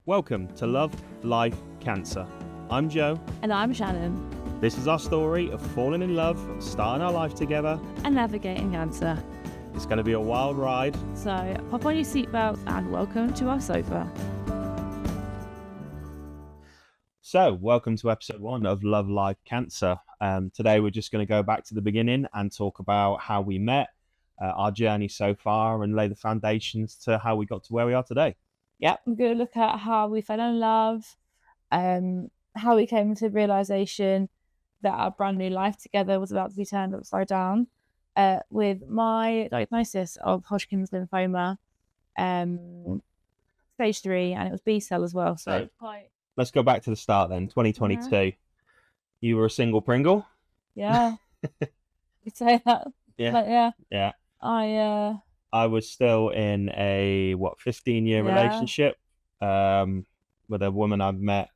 Welcome to Love, Life, Cancer. I'm Joe. And I'm Shannon. This is our story of falling in love, starting our life together, and navigating cancer. It's going to be a wild ride. So pop on your seatbelt and welcome to our sofa. So, welcome to episode 1 of Love, Life, Cancer. Today we're just going to go back to the beginning and talk about how we met, our journey so far, and lay the foundations to how we got to where we are today. Yep, we're going to look at how we fell in love, how we came to the realisation that our brand new life together was about to be turned upside down, with my diagnosis of Hodgkin's Lymphoma, stage 3, and it was B-cell as well. So let's go back to the start then, 2022. Yeah. You were a single Pringle? Yeah. You'd say that. Yeah. But yeah. I was still in a 15-year relationship with a woman I've met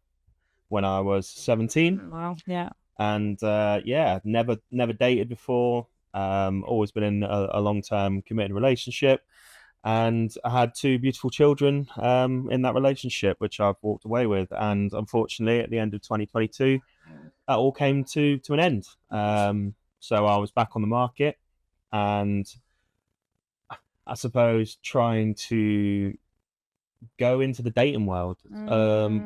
when I was 17. Wow. Yeah. And never dated before. Always been in a long-term committed relationship, and I had 2 beautiful children in that relationship, which I've walked away with. And unfortunately, at the end of 2022, that all came to an end. So I was back on the market, and I suppose trying to go into the dating world,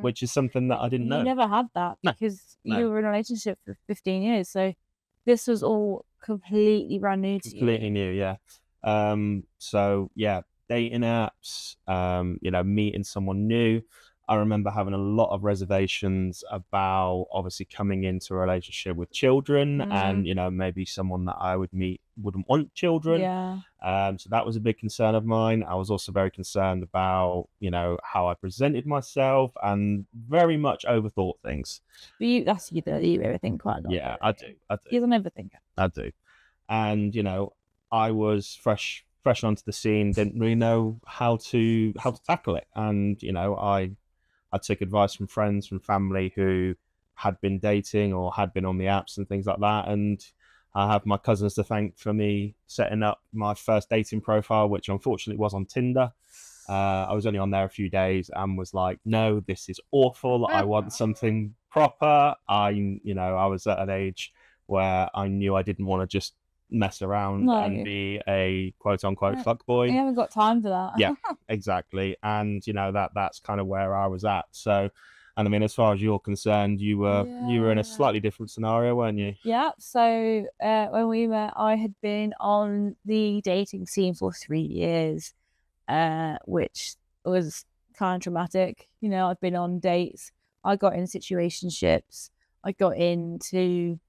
which is something that I didn't know. You never had that because you were in a relationship for 15 years. So this was all completely brand new to you. Completely new, yeah. So yeah, dating apps, meeting someone new. I remember having a lot of reservations about obviously coming into a relationship with children, and maybe someone that I would meet wouldn't want children. Yeah. So that was a big concern of mine. I was also very concerned about how I presented myself, and very much overthought things. But that's you overthink quite a lot. Yeah, I do. You're an overthinker. I do. And I was fresh onto the scene, didn't really know how to tackle it. And I took advice from friends, from family who had been dating or had been on the apps and things like that. And I have my cousins to thank for me setting up my first dating profile, which unfortunately was on Tinder. I was only on there a few days and was like, no, this is awful. I want something proper. I was at an age where I knew I didn't want to just mess around and be a quote-unquote fuckboy. You haven't got time for that. Yeah, exactly. And that's kind of where I was at. So, and I mean, as far as you're concerned, you were in a slightly different scenario, weren't you? Yeah. So when we met, I had been on the dating scene for 3 years, which was kind of traumatic. I've been on dates. I got in situationships. I got into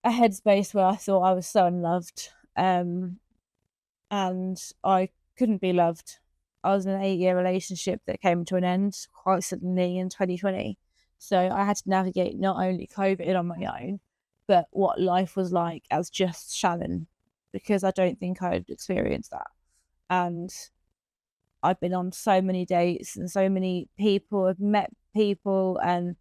a headspace where I thought I was so unloved, and I couldn't be loved. I was in an 8-year relationship that came to an end quite suddenly in 2020. So I had to navigate not only COVID on my own, but what life was like as just Shannon, because I don't think I'd experienced that. And I've been on so many dates and so many people, I've met people, and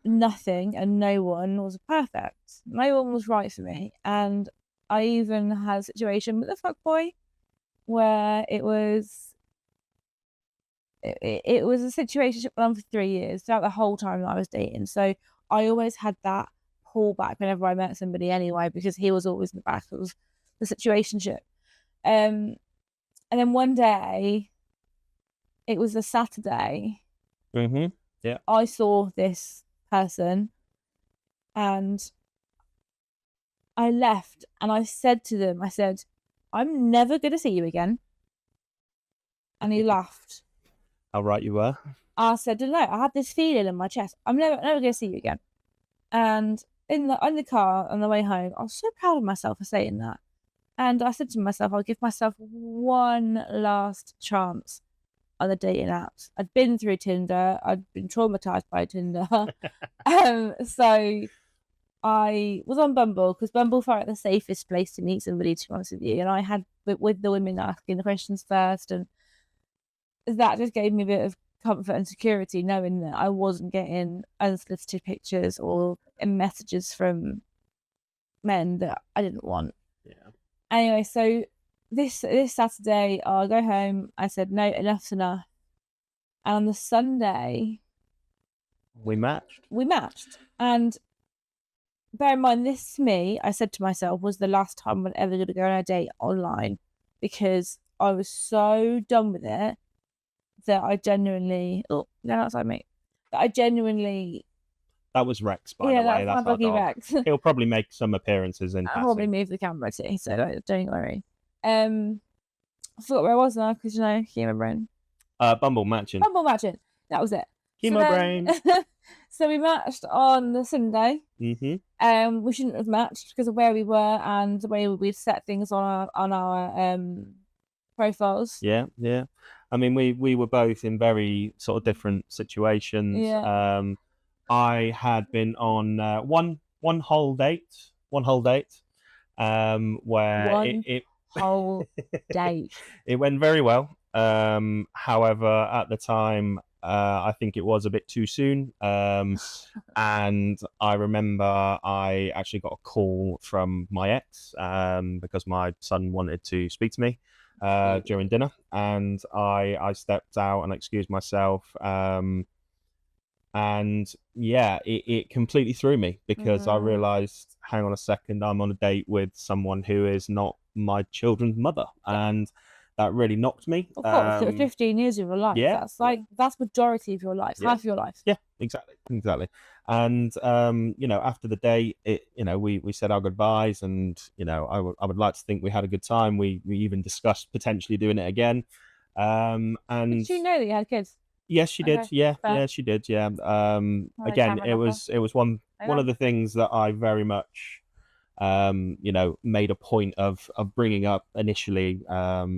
nothing and no one was perfect. No one was right for me. And I even had a situation with a fuckboy where it was a situation that went on for 3 years throughout the whole time that I was dating. So I always had that pullback whenever I met somebody anyway, because he was always in the back. It was the situationship. And then one day, it was a Saturday. Yeah. I saw this person and I left, and I said to them, I'm never going to see you again. And he laughed. How right you were. I said, no, I had this feeling in my chest. I'm never going to see you again. And in the car on the way home, I was so proud of myself for saying that. And I said to myself, I'll give myself one last chance on the dating apps. I'd been through Tinder. I'd been traumatized by Tinder. So I was on Bumble, because Bumble felt like the safest place to meet somebody, to be honest with you. And I had with the women asking the questions first, and that just gave me a bit of comfort and security, knowing that I wasn't getting unsolicited pictures or messages from men that I didn't want. Yeah. Anyway, so this Saturday, I'll go home. I said, no, enough's enough. And on the Sunday, we matched. And bear in mind, this to me, I said to myself, was the last time I'm ever going to go on a date online, because I was so done with it that I genuinely, oh, no, outside me, That was Rex, by the way. That's our dog. Rex. He'll probably make some appearances in I'll probably move the camera too, so don't worry. I forgot where I was now, because human brain. Bumble matching. That was it. Human brain. So we matched on the Sunday. Mm-hmm. We shouldn't have matched because of where we were and the way we'd set things on our profiles. Yeah. I mean, we were both in very sort of different situations. Yeah. I had been on one whole date. Where it whole date. It went very well. However, at the time, I think it was a bit too soon. And I remember I actually got a call from my ex because my son wanted to speak to me during dinner, and I stepped out and excused myself. And yeah, it completely threw me, because I realized, hang on a second, I'm on a date with someone who is not my children's mother, and that really knocked me. Of course, 15 years of your life. Yeah, that's majority of your life, half of your life. Yeah, exactly. And after the date, we said our goodbyes, and I would like to think we had a good time. We even discussed potentially doing it again. And did you know that you had kids? Yes, she did. Yeah, she did. Yeah. Again, it was one of the things that I very much, made a point of bringing up initially,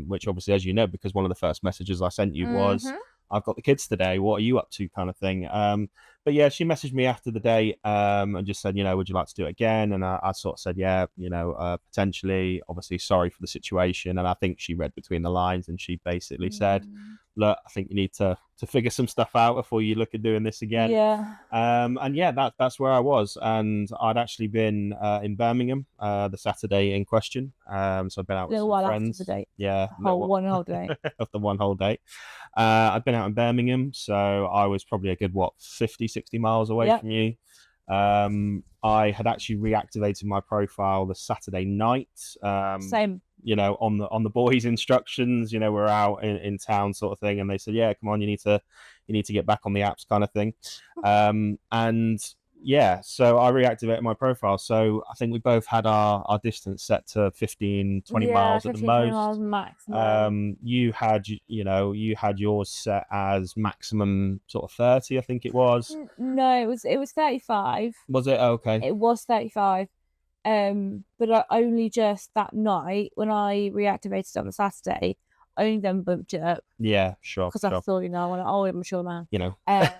which obviously, as you know, because one of the first messages I sent you was, I've got the kids today, what are you up to, kind of thing. But yeah, she messaged me after the date and just said, would you like to do it again? And I sort of said, yeah, potentially, obviously, sorry for the situation. And I think she read between the lines, and she basically said, look, I think you need to figure some stuff out before you look at doing this again. Yeah. And yeah, that's where I was. And I'd actually been in Birmingham the Saturday in question. So I've been out with some friends. After the date. Yeah. One whole day. Of the one whole date. I'd been out in Birmingham, so I was probably a good, 50, 60 miles away from you. I had actually reactivated my profile the Saturday night. Same. On the boys' instructions, we're out in town, sort of thing, and they said, yeah, come on, you need to get back on the apps, kind of thing. And yeah, so I reactivated my profile. So I think we both had our distance set to 15, 20 miles at the most. 20 miles maximum. You had yours set as maximum sort of 30, I think it was. No, it was 35. Was it? Oh, okay. It was 35. But I only just that night, when I reactivated on the Saturday, I only then bumped it up. Yeah, sure. Because I thought, I'm a sure man.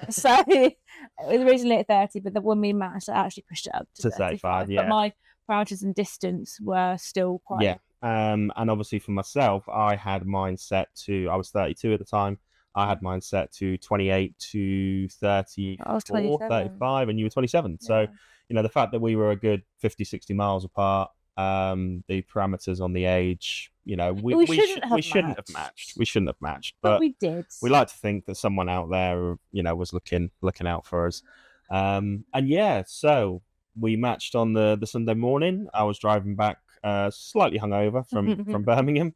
So it was originally at 30, but then when we matched, I actually pushed it up to 35. Yeah. But my parameters and distance were still quite. Yeah. And obviously for myself, I had mine set to, I was 32 at the time. I had mine set to 28 to 34, I was 35, and you were 27. Yeah. So, the fact that we were a good 50, 60 miles apart, the parameters on the age, we shouldn't have matched. But we did. We like to think that someone out there, was looking out for us. And yeah, so we matched on the Sunday morning. I was driving back slightly hungover from Birmingham.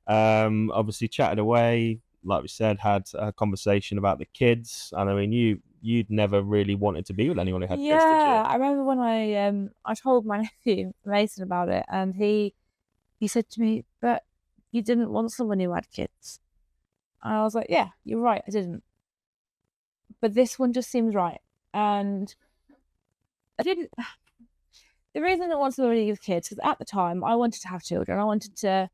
Obviously chatted away, like we said, had a conversation about the kids. And I mean, you'd never really wanted to be with anyone who had kids, did you? Yeah, I remember when I told my nephew Mason about it, and he said to me, but you didn't want someone who had kids. And I was like, yeah, you're right, I didn't. But this one just seems right. And I didn't. The reason I didn't want somebody with kids, because at the time I wanted to have children. I wanted to,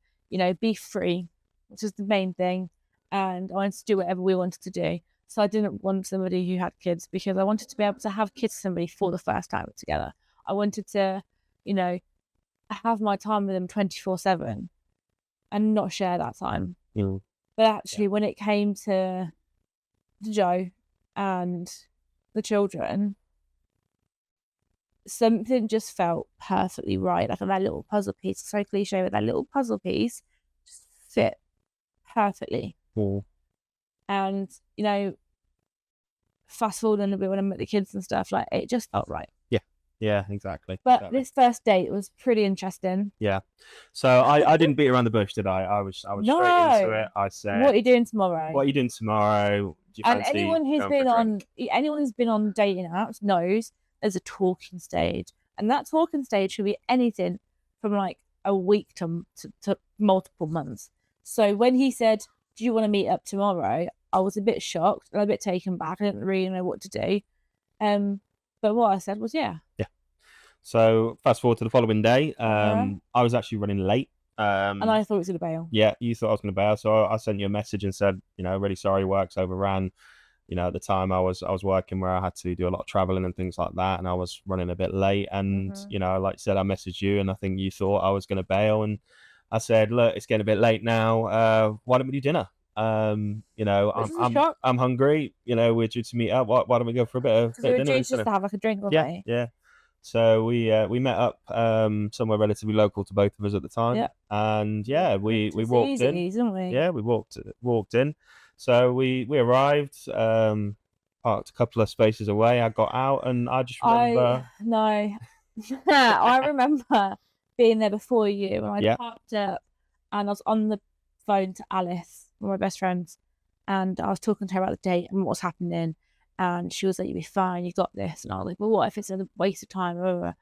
be free, which is the main thing. And I wanted to do whatever we wanted to do. So I didn't want somebody who had kids, because I wanted to be able to have kids with somebody for the first time together. I wanted to, have my time with them 24/7 and not share that time. But actually, when it came to Joe and the children, something just felt perfectly right. Like that little puzzle piece, so cliche, but that little puzzle piece just fit perfectly. Cool. And fast forwarding a bit when I met the kids and stuff, like it just felt right. Yeah, exactly. But exactly. this first date was pretty interesting. Yeah. So I didn't beat around the bush, did I? I was straight into it. I said, what are you doing tomorrow? What are you doing tomorrow? Do you And fancy anyone who's going for a drink? anyone who's been on dating apps knows there's a talking stage, and that talking stage could be anything from like a week to multiple months. So when he said, "Do you want to meet up tomorrow?" I was a bit shocked and a bit taken back. I didn't really know what to do. But what I said was, yeah. So fast forward to the following day. Yeah. I was actually running late. And I thought it was going to bail. Yeah, you thought I was going to bail. So I sent you a message and said, really sorry, work's overran. At the time I was working where I had to do a lot of traveling and things like that, and I was running a bit late. And like I said, I messaged you, and I think you thought I was going to bail, and I said, look, it's getting a bit late now. Why don't we do dinner? I'm hungry. We're due to meet up. Why don't we go for a bit of we were dinner due instead just to have like a drink, yeah, yeah. So we met up somewhere relatively local to both of us at the time. Yeah. And yeah, we walked in. Didn't we? Yeah, we walked in. So we arrived, parked a couple of spaces away. I got out, and I just remember. I remember being there before you, and I parked up, and I was on the phone to Alice, one of my best friends, and I was talking to her about the date and what's happening. And she was like, "You'll be fine, you got this." And I was like, "Well, what if it's a waste of time?"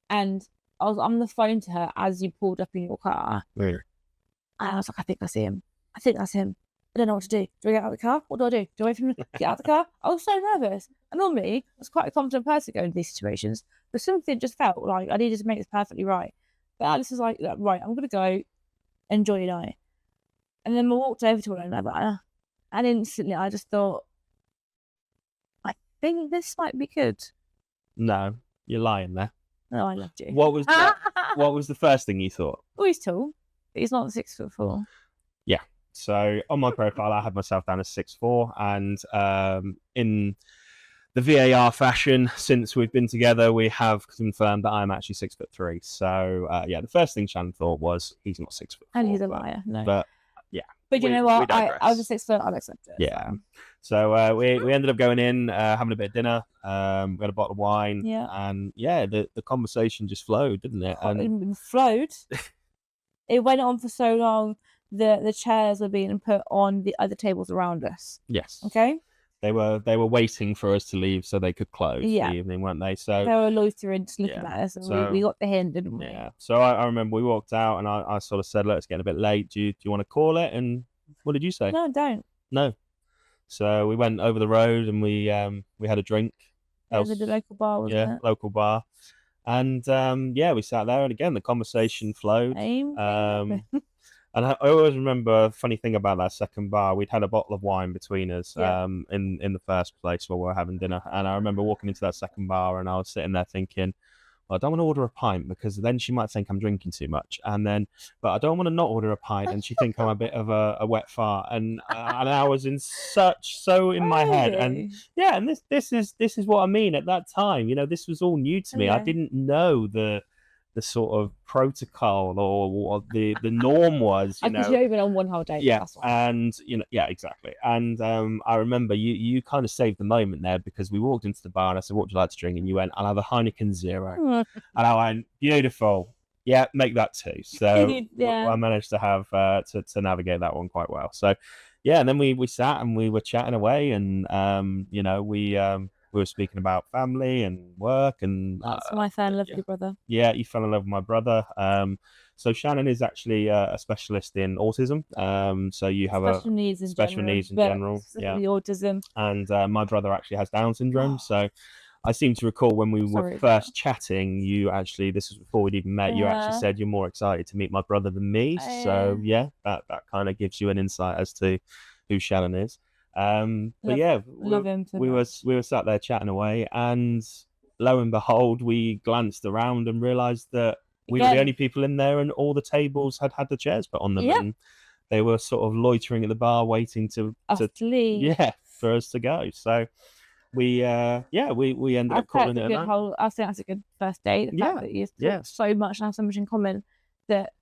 And I was on the phone to her as you pulled up in your car. Really? And I was like, "I think I see him. I think that's him. I don't know what to do. Do I get out of the car? What do I do? Do I wait for him to get out of the car?" I was so nervous. And normally, I was quite a confident person going into these situations, but something just felt like I needed to make this perfectly right. But Alice was like, "Right, I'm going to go. Enjoy your night." And then we walked over to one another, and instantly I just thought, I think this might be good. No, you're lying there. No, I loved you. What was the first thing you thought? Oh, he's tall, but he's not 6'4". Yeah. So on my profile, I had myself down as 6'4", and in the VAR fashion, since we've been together, we have confirmed that I'm actually 6'3". So the first thing Shannon thought was he's not 6'4", and he's a liar. No, but yeah. But you know what? I was a 6 foot. I'll accept it. Yeah. So we ended up going in, having a bit of dinner. We had a bottle of wine. Yeah. And yeah, the conversation just flowed, didn't it? And it flowed. It went on for so long. The chairs were being put on the other tables around us. Yes. Okay. They were waiting for us to leave so they could close the evening, weren't they? So they were loitering, just looking at us, and so, we got the hint, didn't we? Yeah. So I remember we walked out, and I sort of said, "Look, it's getting a bit late. Do you want to call it?" And what did you say? No, don't. No. So we went over the road, and we had a drink. It was at the local bar, wasn't it? Local bar. And we sat there, and again the conversation flowed. And I always remember a funny thing about that second bar. We'd had a bottle of wine between us in the first place while we were having dinner. And I remember walking into that second bar, and I was sitting there thinking, well, I don't want to order a pint because then she might think I'm drinking too much. But I don't want to not order a pint and she think I'm a bit of a wet fart. And I was in in my head. And yeah, and this is what I mean at that time. This was all new to me. I didn't know the sort of protocol or what the norm was, Because you've been on one whole day. Yeah, and exactly. And I remember you kind of saved the moment there, because we walked into the bar and I said, "What would you like to drink?" And you went, "I'll have a Heineken Zero." And I went, "Beautiful. Yeah, make that too." So I managed to have to navigate that one quite well. So yeah, and then we sat and we were chatting away, and we were speaking about family and work, and that's when I fell in love with your brother. Yeah, you fell in love with my brother. So Shannon is actually a specialist in autism. So you have special needs in general. Yeah, autism. And my brother actually has Down syndrome. So I seem to recall when we were first chatting, you actually, this was before we'd even met, you actually said you're more excited to meet my brother than me. So yeah, that kind of gives you an insight as to who Shannon is. But yeah, love him we were sat there chatting away, and lo and behold, we glanced around and realized that we were the only people in there, and all the tables had the chairs put on them, and they were sort of loitering at the bar waiting to leave. For us to go. So we ended up calling it a night. I think that's a good first date. The fact that you talk so much and have so much in common that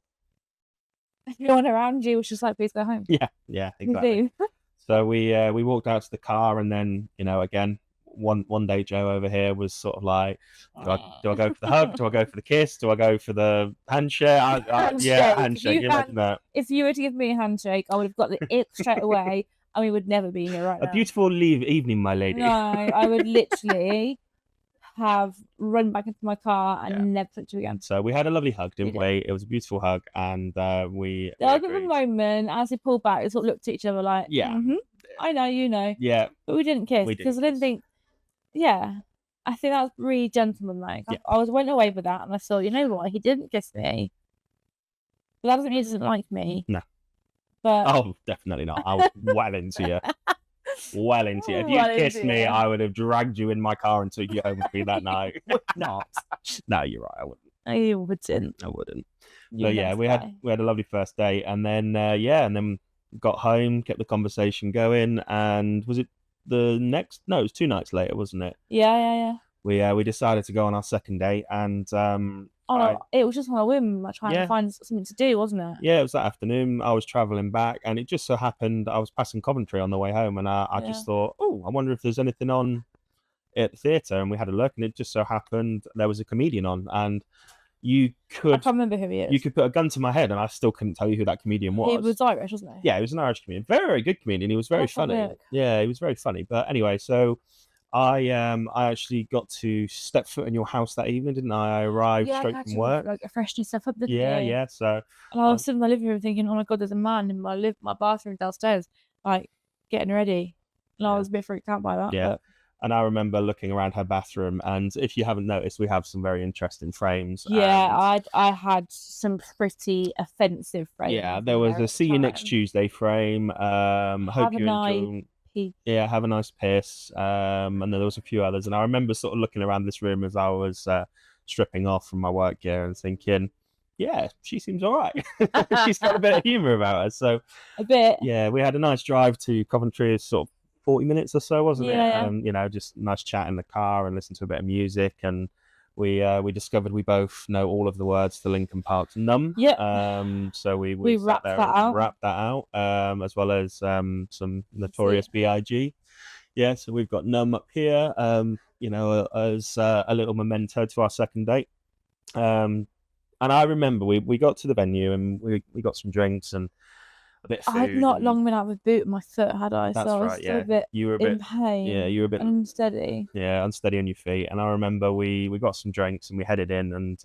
everyone around you was just like, "Please go home." Yeah, exactly. So we walked out to the car, and then again, one day Joe over here was sort of like, do I go for the hug? Do I go for the kiss? Do I go for the handshake? Yeah, handshake. You imagine that. If you were to give me a handshake, I would have got the ick straight away, and we would never be here right A now. beautiful evening, my lady. No, I would literally have run back into my car and never touched you again. So we had a lovely hug, didn't we? It was a beautiful hug, and There was a moment as we pulled back, we sort of looked at each other like, I know, you know. Yeah. But we didn't kiss because I didn't think, I think that was really gentlemanlike. I went away with that, and I thought, you know what, he didn't kiss me. But that doesn't mean he doesn't like me. No. But definitely not. I was well into you. Well into you. If you kissed me, I would have dragged you in my car and took you home with me that night. Not. No, you're right. I wouldn't. You wouldn't. I wouldn't. But yeah, we had a lovely first date, and then and then got home, kept the conversation going, and was it the next? No, it was 2 nights later, wasn't it? Yeah. We decided to go on our second date, and it was just on a whim. I tried to find something to do, wasn't it? Yeah, it was that afternoon. I was travelling back, and it just so happened I was passing Coventry on the way home, and I just thought, I wonder if there's anything on at the theatre, and we had a look, and it just so happened there was a comedian on, and I can't remember who he is. You could put a gun to my head, and I still couldn't tell you who that comedian was. He was Irish, wasn't he? Yeah, he was an Irish comedian. Very, very good comedian. He was very funny. Yeah, he was very funny. But anyway, so I actually got to step foot in your house that evening, didn't I? I arrived straight from work. Like freshening stuff up, didn't Yeah. So and I was sitting in my living room thinking, oh my god, there's a man in my bathroom downstairs, like getting ready. And I was a bit freaked out by that. Yeah. But... And I remember looking around her bathroom, and if you haven't noticed, we have some very interesting frames. Yeah, I had some pretty offensive frames. Yeah, there was a "See you next Tuesday" frame. Hope you enjoy. Yeah, have a nice piss. And then there was a few others, and I remember sort of looking around this room as I was stripping off from my work gear and thinking, yeah, she seems all right. She's got a bit of humour about her. So a bit. Yeah, we had a nice drive to Coventry, sort of 40 minutes or so, wasn't it? Yeah. Just nice chat in the car and listen to a bit of music, and we discovered we both know all of the words to Linkin Park's "Numb." Yeah. So we wrapped that out, as well as some Notorious B.I.G. Yeah, so we've got "Numb" up here, as a little memento to our second date. And I remember we got to the venue, and we got some drinks and a bit of food. I had not long been out of a boot in my foot, had I? That's so I was right, still a bit you were in pain. Yeah, you were a bit unsteady. Yeah, unsteady on your feet. And I remember we got some drinks and we headed in, and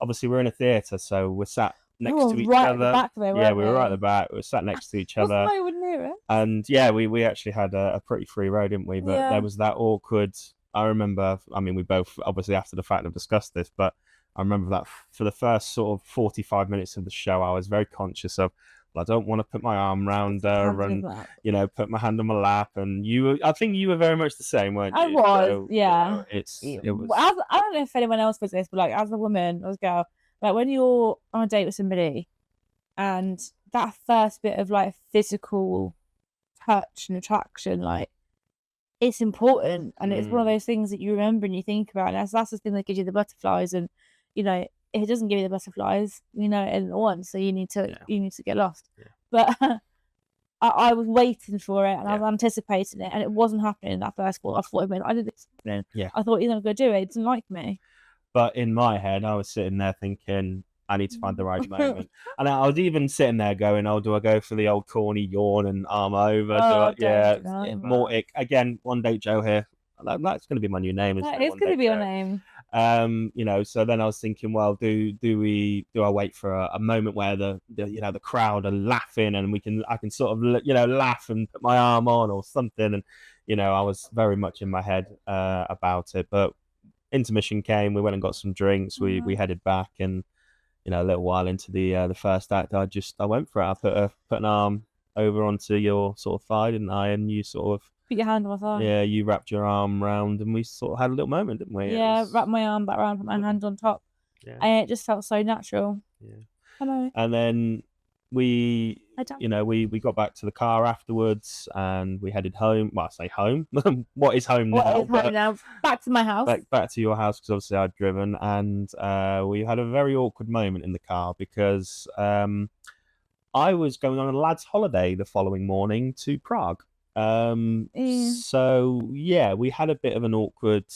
obviously we're in a theatre, so we're sat next to each right other. At the back there, we were right at the back. We were sat next to each other. I wouldn't hear it. And we actually had a pretty free road, didn't we? But there was that awkward. I remember. I mean, we both obviously after the fact have discussed this, but I remember that for the first sort of 45 minutes of the show, I was very conscious of, I don't want to put my arm around her and, put my hand on my lap. And I think you were very much the same, weren't you? I was, so, yeah. It was. I don't know if anyone else was this, but like as a woman, as a girl, like when you're on a date with somebody and that first bit of like physical touch and attraction, like it's important, and it's one of those things that you remember and you think about, and that's the thing that gives you the butterflies. And if it doesn't give you the butterflies, it isn't the one, so you need to get lost. But I was waiting for it, and I was anticipating it, and it wasn't happening in that first call. I thought I didn't expect it. I thought he's not going to do it. He didn't like me. But in my head, I was sitting there thinking, I need to find the right moment. And I was even sitting there going, do I go for the old corny yawn and arm over? More ick. Again, One Date Joe here. That's going to be my new name. That is going to be your name. So then I was thinking, well, do I wait for a moment where the crowd are laughing and I can sort of laugh and put my arm on or something, and I was very much in my head about it. But intermission came, we went and got some drinks, we headed back, and a little while into the first act, I went for it. I put an arm over onto your sort of thigh, didn't I? And you sort of put your hand on my thigh. Yeah, you wrapped your arm round, and we sort of had a little moment, didn't we? Yeah, wrapped my arm back around, put my hand on top. Yeah. And it just felt so natural. Yeah. Hello. And then we got back to the car afterwards, and we headed home. Well, I say home. What is home now? What is home now? Back to my house. Back to your house, because obviously I'd driven, and we had a very awkward moment in the car because I was going on a lad's holiday the following morning to Prague. Yeah. So yeah, we had a bit of an awkward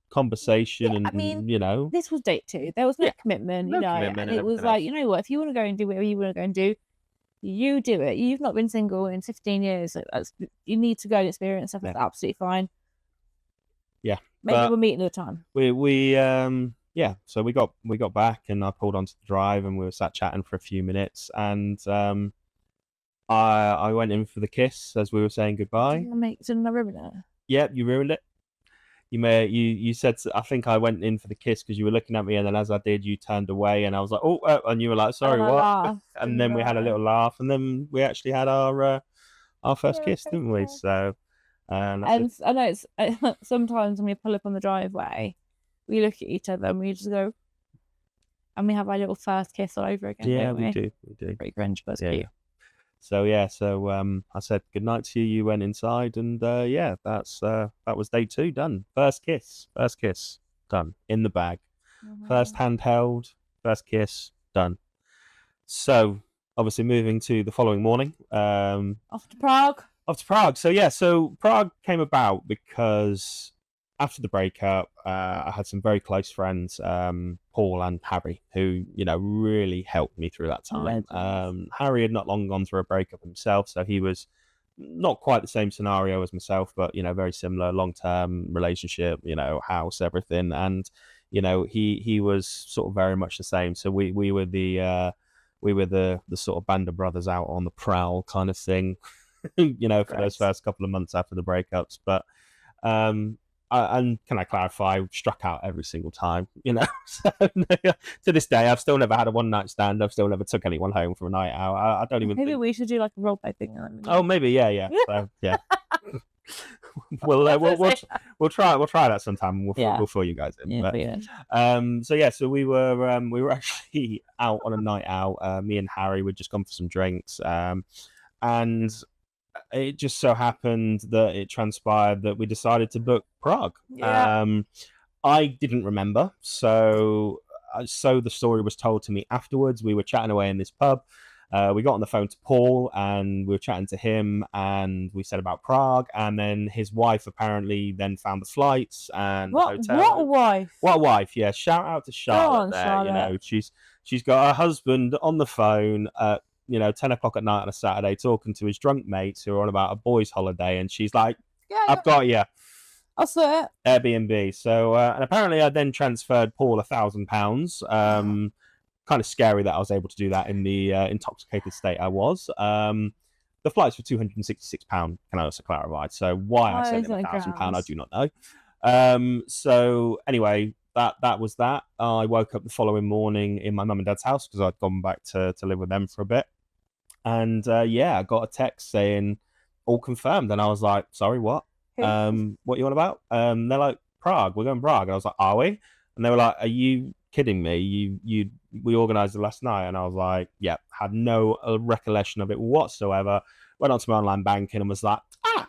conversation, Yeah, I and mean, you know, this was date 2. There was no yeah, commitment, no commitment and and it was everything like, else. you know what? If you want to go and do whatever you want to go and do, you do it. You've not been single in 15 years. Like, you need to go and experience stuff. That's absolutely fine. Yeah, Maybe but we'll meet another time. we yeah. So we got back, and I pulled onto the drive, and we were sat chatting for a few minutes, and I went in for the kiss as we were saying goodbye. Didn't I make another ribbon out? Yep, you ruined it. You said, I think I went in for the kiss because you were looking at me, and then as I did, you turned away, and I was like, oh, and you were like, sorry, And I what? laughed, And then we had a little laugh, and then we actually had our first kiss, didn't we? So, and I know it's sometimes when we pull up on the driveway, we look at each other and we just go, and we have our little first kiss all over again. yeah, don't we? do. Pretty cringe, but it's Yeah, cute. yeah. So I said goodnight to you. You went inside, and yeah, that was day 2 done. First kiss done in the bag. First handheld, first kiss done. So obviously moving to the following morning. Off to Prague. So yeah, so Prague came about because after the breakup, I had some very close friends, Paul and Harry, who really helped me through that time. Harry had not long gone through a breakup himself, so he was not quite the same scenario as myself, but very similar, long-term relationship, house, everything, and he was sort of very much the same. So we were the sort of band of brothers out on the prowl kind of thing. For those first couple of months after the breakups. But and can I clarify, struck out every single time, So, to this day, I've still never had a one-night stand. I've still never took anyone home for a night out. I don't even Maybe think... we should do like a role play thing. Oh, maybe, yeah. So, yeah. we'll try that sometime. We'll fill you guys in. Yeah, So we were actually out on a night out. Me and Harry were just gone for some drinks. And it just so happened that it transpired that we decided to book Prague. Yeah. I didn't remember, so the story was told to me afterwards. We were chatting away in this pub. We got on the phone to Paul, and we were chatting to him, and we said about Prague, and then his wife apparently then found the flights and the hotel. What a wife! What a wife! Yeah, shout out to Charlotte. Charlotte. She's got her husband on the phone at 10 o'clock at night on a Saturday, talking to his drunk mates who are on about a boys' holiday, and she's like, I've got you. I saw it. Airbnb. So, and apparently I then transferred Paul £1,000. Kind of scary that I was able to do that in the intoxicated state I was. The flights were £266, can I also clarify. So why I sent him £1,000, I do not know. So anyway, that was that. I woke up the following morning in my mum and dad's house because I'd gone back to live with them for a bit. And I got a text saying all confirmed, and I was like, sorry, what? What you on about? They're like, Prague, we're going Prague. And I was like, are we? And they were like, are you kidding me? We organised it last night. And I was like, yeah, had no recollection of it whatsoever. Went onto my online banking and was like,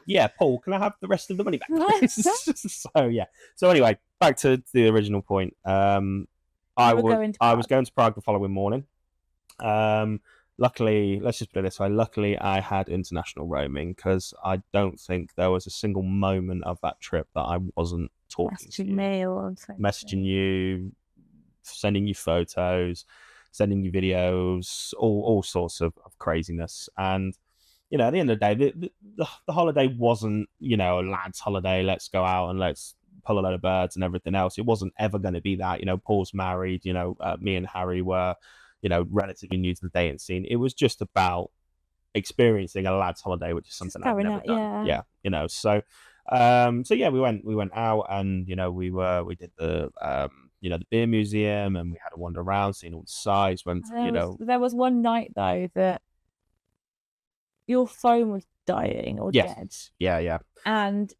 yeah, Paul, can I have the rest of the money back? So yeah. So anyway, back to the original point. I was going to Prague the following morning. Luckily, let's just put it this way. Luckily, I had international roaming because I don't think there was a single moment of that trip that I wasn't talking to you, messaging you, sending you photos, sending you videos, all sorts of craziness. And at the end of the day, the holiday wasn't a lad's holiday. Let's go out and let's pull a load of birds and everything else. It wasn't ever going to be that. Paul's married. Me and Harry were relatively new to the dating scene. It was just about experiencing a lad's holiday, which is something I've never done. Yeah. So yeah, we went out, and we did the the beer museum, and we had a wander around, seeing all the sites. There was one night though that your phone was dying or dead. Yeah. And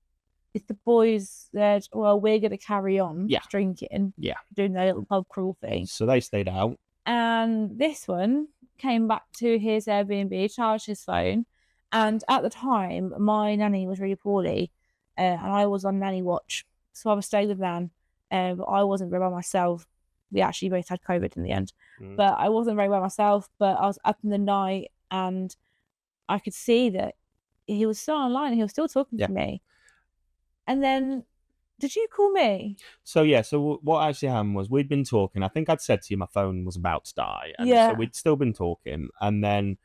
if the boys said, well, we're going to carry on drinking, doing their little pub crawl thing. So they stayed out. And this one came back to his Airbnb, charged his phone. And at the time, my nanny was really poorly, and I was on nanny watch. So I was staying with Nan, but I wasn't very well myself. We actually both had COVID in the end. But I wasn't very well myself, but I was up in the night, and I could see that he was still online. He was still talking Yeah. to me. And then, did you call me? So yeah, so what actually happened was we'd been talking. I think I'd said to you my phone was about to die, and so Yeah. we'd still been talking. And then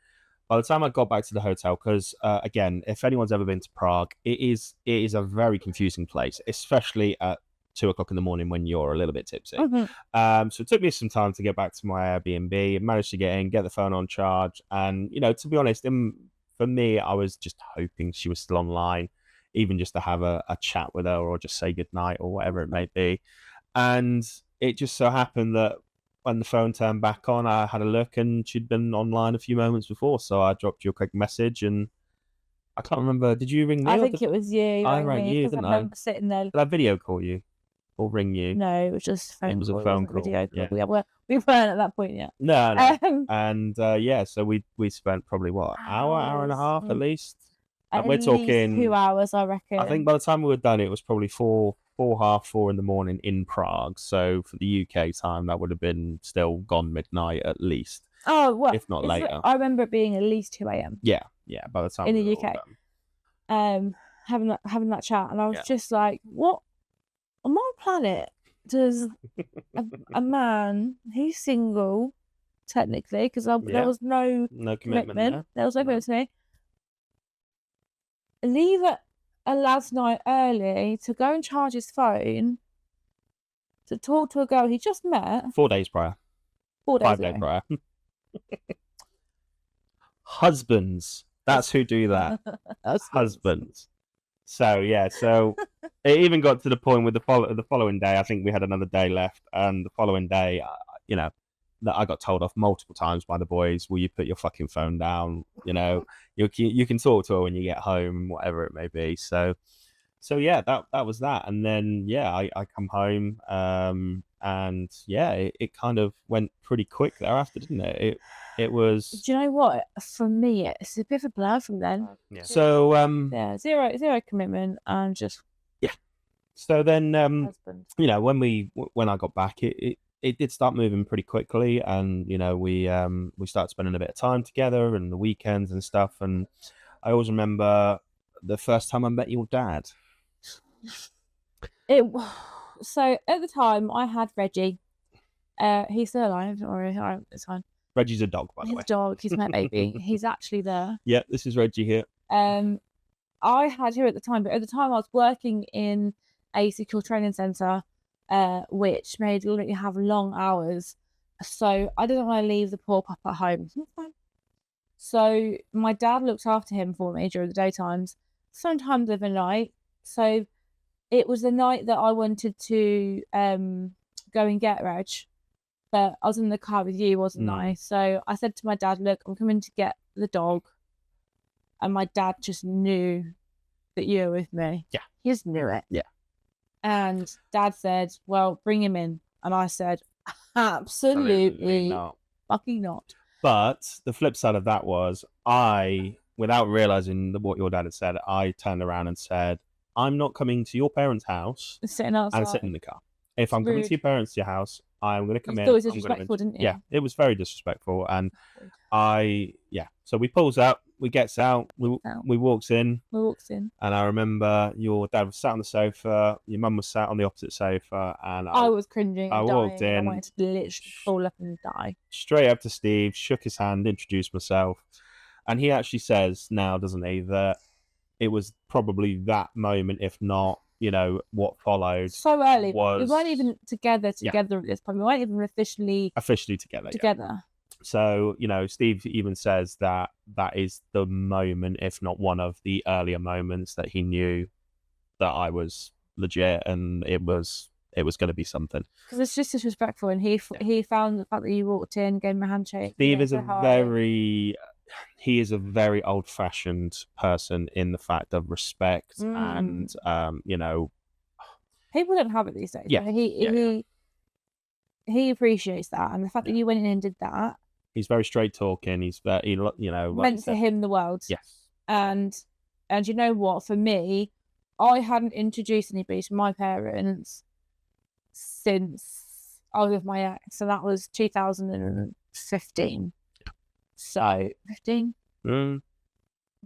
by the time I got back to the hotel, because again, if anyone's ever been to Prague, it is a very confusing place, especially at 2 o'clock in the morning when you're a little bit tipsy. Mhm. So it took me some time to get back to my Airbnb. I managed to get in, get the phone on charge, and to be honest, for me, I was just hoping she was still online, even just to have a chat with her or just say goodnight or whatever it may be. And it just so happened that when the phone turned back on, I had a look and she'd been online a few moments before. So I dropped you a quick message, and I can't remember. Did you ring me? I think it was you. I rang you, because I didn't I? remember sitting there. Did I video call you or ring you? No, it was just a phone It was call. a phone It wasn't call. video call. Yeah. We weren't at that point yet. No. And yeah, so we spent probably what, hour and a half at least. And we're talking 2 hours, I reckon. I think by the time we were done, it was probably 4:30 in the morning in Prague. So for the UK time, that would have been still gone midnight at least. Oh, well, if not later. I remember it being at least 2 a.m. Yeah. By the time in we the were all UK. done. Having that chat, and I was just like, what on my planet does a man, he's single technically, because there was no commitment there was no commitment to me, leave a lad's night early to go and charge his phone to talk to a girl he just met 4 days prior. 4 days 5 days prior. Husbands, that's who do that. Husbands. So yeah, so it even got to the point with the following day. I think we had another day left, and the following day, that I got told off multiple times by the boys. Will you put your fucking phone down? You can talk to her when you get home, whatever it may be. So yeah, that was that. And then yeah, I come home, and yeah, it kind of went pretty quick thereafter, didn't it? It was. Do you know what? For me, it's a bit of a blur from then. Yeah. So zero commitment, and just So then husband. when I got back, it did start moving pretty quickly, and we started spending a bit of time together and the weekends and stuff. And I always remember the first time I met your dad. So at the time I had Reggie. He's still alive. Don't worry, it's fine. Reggie's a dog, by the way. His dog. He's my baby. He's actually there. Yeah, this is Reggie here. I had her at the time, but at the time I was working in a secure training centre, which made me have long hours. So I didn't want to leave the poor pup at home. So my dad looked after him for me during the daytimes, sometimes overnight. So it was the night that I wanted to go and get Reg, but I was in the car with you, wasn't I? So I said to my dad, look, I'm coming to get the dog. And my dad just knew that you were with me. Yeah. He just knew it. Yeah. And Dad said, well, bring him in. And I said, absolutely not. Fucking not. But the flip side of that was without realizing what your dad had said, I turned around and said, I'm not coming to your parents' house sitting outside and sitting in the car. If I'm coming to your parents' house, I'm going to come in. You thought it was disrespectful, didn't you? Yeah, it was very disrespectful. And so we pulls up, we gets out, we walks in. And I remember your dad was sat on the sofa, your mum was sat on the opposite sofa, and I was cringing. I walked in. I wanted to literally fall up and die. Straight up to Steve, shook his hand, introduced myself. And he actually says now, doesn't he, that it was probably that moment, if not, what followed. So early. We weren't even together at this point. We weren't even officially together. Yeah. So, Steve even says that is the moment, if not one of the earlier moments, that he knew that I was legit and it was going to be something. Because it's just disrespectful, and he found the fact that you walked in, gave him a handshake. Steve is he is a very old-fashioned person in the fact of respect and, people don't have it these days. Yeah. He appreciates that, and the fact that you went in and did that. He's very straight talking. He's very, meant to him the world. Yes. And you know what? For me, I hadn't introduced anybody to my parents since I was with my ex, so that was 2015. So 15.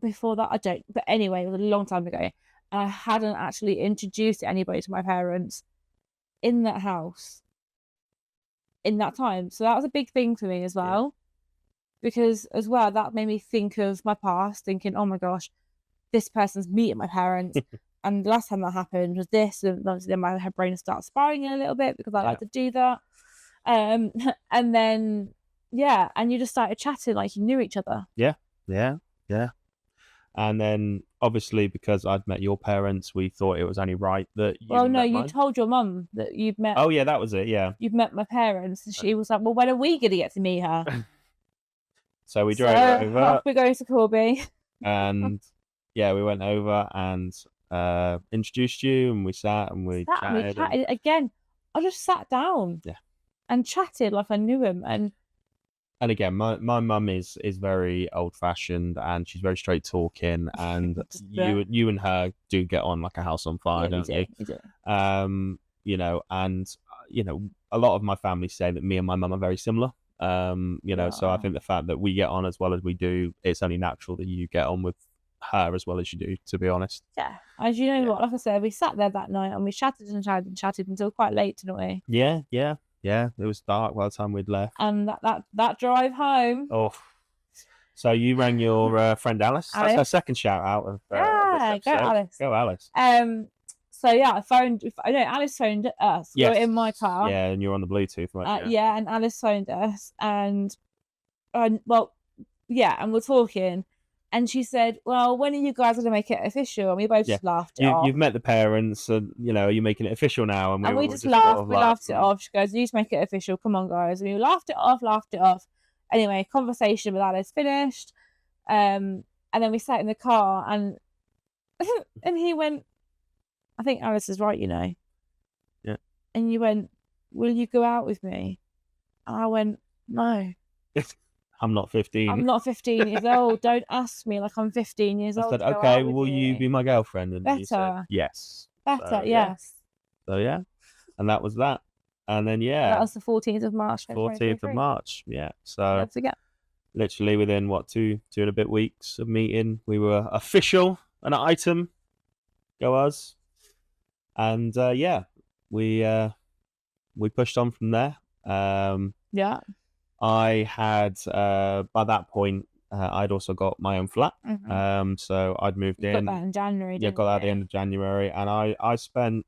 before that, I don't. But anyway, it was a long time ago. And I hadn't actually introduced anybody to my parents in that house in that time. So that was a big thing for me as well. Because as well, that made me think of my past, thinking, oh my gosh, this person's meeting my parents. And the last time that happened was this. And then my brain started spiraling a little bit because I like to do that. And then, and you just started chatting like you knew each other. Yeah. And then, obviously, because I'd met your parents, we thought it was only right that you Well, no, met you mine. told your mum that you'd met. Oh, yeah, that was it, yeah. You've met my parents. And she was like, well, when are we going to get to meet her? So we drove over. Off we go to Corby. And, yeah, we went over and introduced you, and we sat and we chatted. Again, I just sat down and chatted like I knew him. And again, my mum is very old fashioned, and she's very straight talking, and you and her do get on like a house on fire, don't you? We do. You know, and a lot of my family say that me and my mum are very similar. So I think the fact that we get on as well as we do, it's only natural that you get on with her as well as you do, to be honest. Yeah. As you know what, like I said, we sat there that night and we chatted and chatted and chatted until quite late, didn't we? Yeah, it was dark by the time we'd left. And that drive home. Oh, so you rang your friend Alice. That's her second shout out of go Alice. Go Alice. So yeah, Alice phoned us. Yes. We were in my car. Yeah, and you're on the Bluetooth, weren't you? Yeah, and Alice phoned us, and we're talking. And she said, well, when are you guys going to make it official? And we both just laughed it off. You've met the parents, and, are you making it official now? And we just laughed. We laughed it off. She goes, you need to make it official. Come on, guys. And we laughed it off. Anyway, conversation with Alice finished. And then we sat in the car, and and he went, I think Alice is right, Yeah. And you went, will you go out with me? And I went, no. I'm not 15. I'm not 15 years old. Don't ask me like I'm 15 years old. I said, okay, will you be my girlfriend? And you said, yes. Better, yes. So, yeah. And that was that. And then, that was the 14th of March. 14th of March, yeah. So, don't forget. Literally within, two and a bit weeks of meeting, we were official, an item. Go us. And, we pushed on from there. Yeah. I had, by that point, I'd also got my own flat. Mm-hmm. So I'd moved in. Got that in January. Yeah, got that at the end of January. And I spent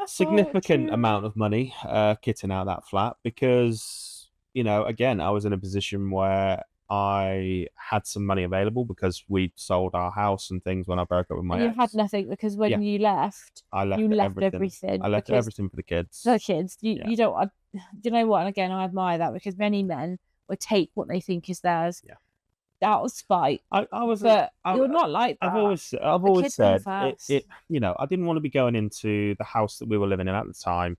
a significant amount of money kitting out that flat because, again, I was in a position where I had some money available because we sold our house and things when I broke up with my ex. You had nothing because when you left, you left everything. I left everything for the kids. The kids. You don't. Do you know what? And again, I admire that because many men would take what they think is theirs. Yeah. Out of spite. You're not like that. I've always said it. I didn't want to be going into the house that we were living in at the time,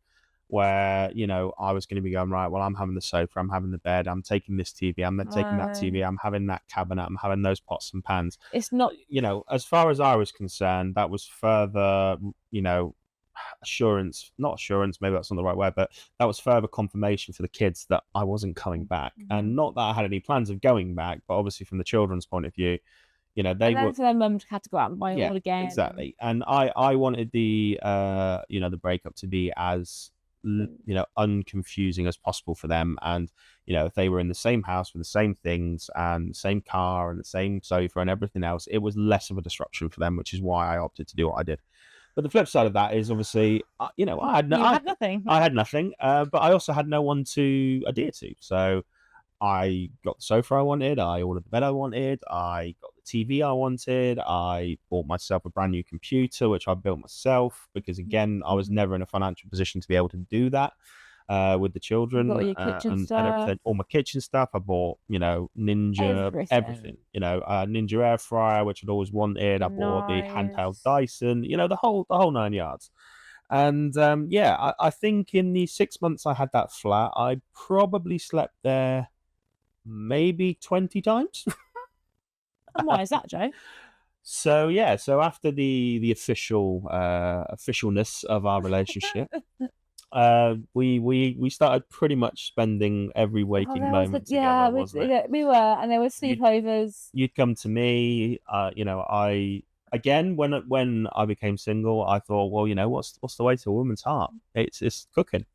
where I was going to be going, right, well, I'm having the sofa, I'm having the bed, I'm taking this TV, I'm taking that TV, I'm having that cabinet, I'm having those pots and pans. It's not, as far as I was concerned, that was further, not assurance, maybe that's not the right word, but that was further confirmation for the kids that I wasn't coming back. And not that I had any plans of going back, but obviously from the children's point of view, they were. So their mum had to go out and buy it all again. Exactly. And I wanted the the breakup to be as unconfusing as possible for them. And if they were in the same house with the same things and the same car and the same sofa and everything else, it was less of a disruption for them, which is why I opted to do what I did. But the flip side of that is obviously, I had nothing. I had nothing, but I also had no one to adhere to. So I got the sofa I wanted, I ordered the bed I wanted, I got the TV I wanted, I bought myself a brand new computer, which I built myself, because again, I was never in a financial position to be able to do that with the children. All your kitchen stuff. And everything, all my kitchen stuff. I bought, Ninja, everything. A Ninja air fryer, which I'd always wanted. I bought the handheld Dyson, the whole 9 yards. And I think in the 6 months I had that flat, I probably slept there maybe 20 times. And why is that, Joe? So after the officialness of our relationship, We started pretty much spending every Oh, waking there was moment together, wasn't it? we were, and there were You'd, sleepovers. you'd come to me. I again when I became single, I thought, well, what's the way to a woman's heart? It's cooking.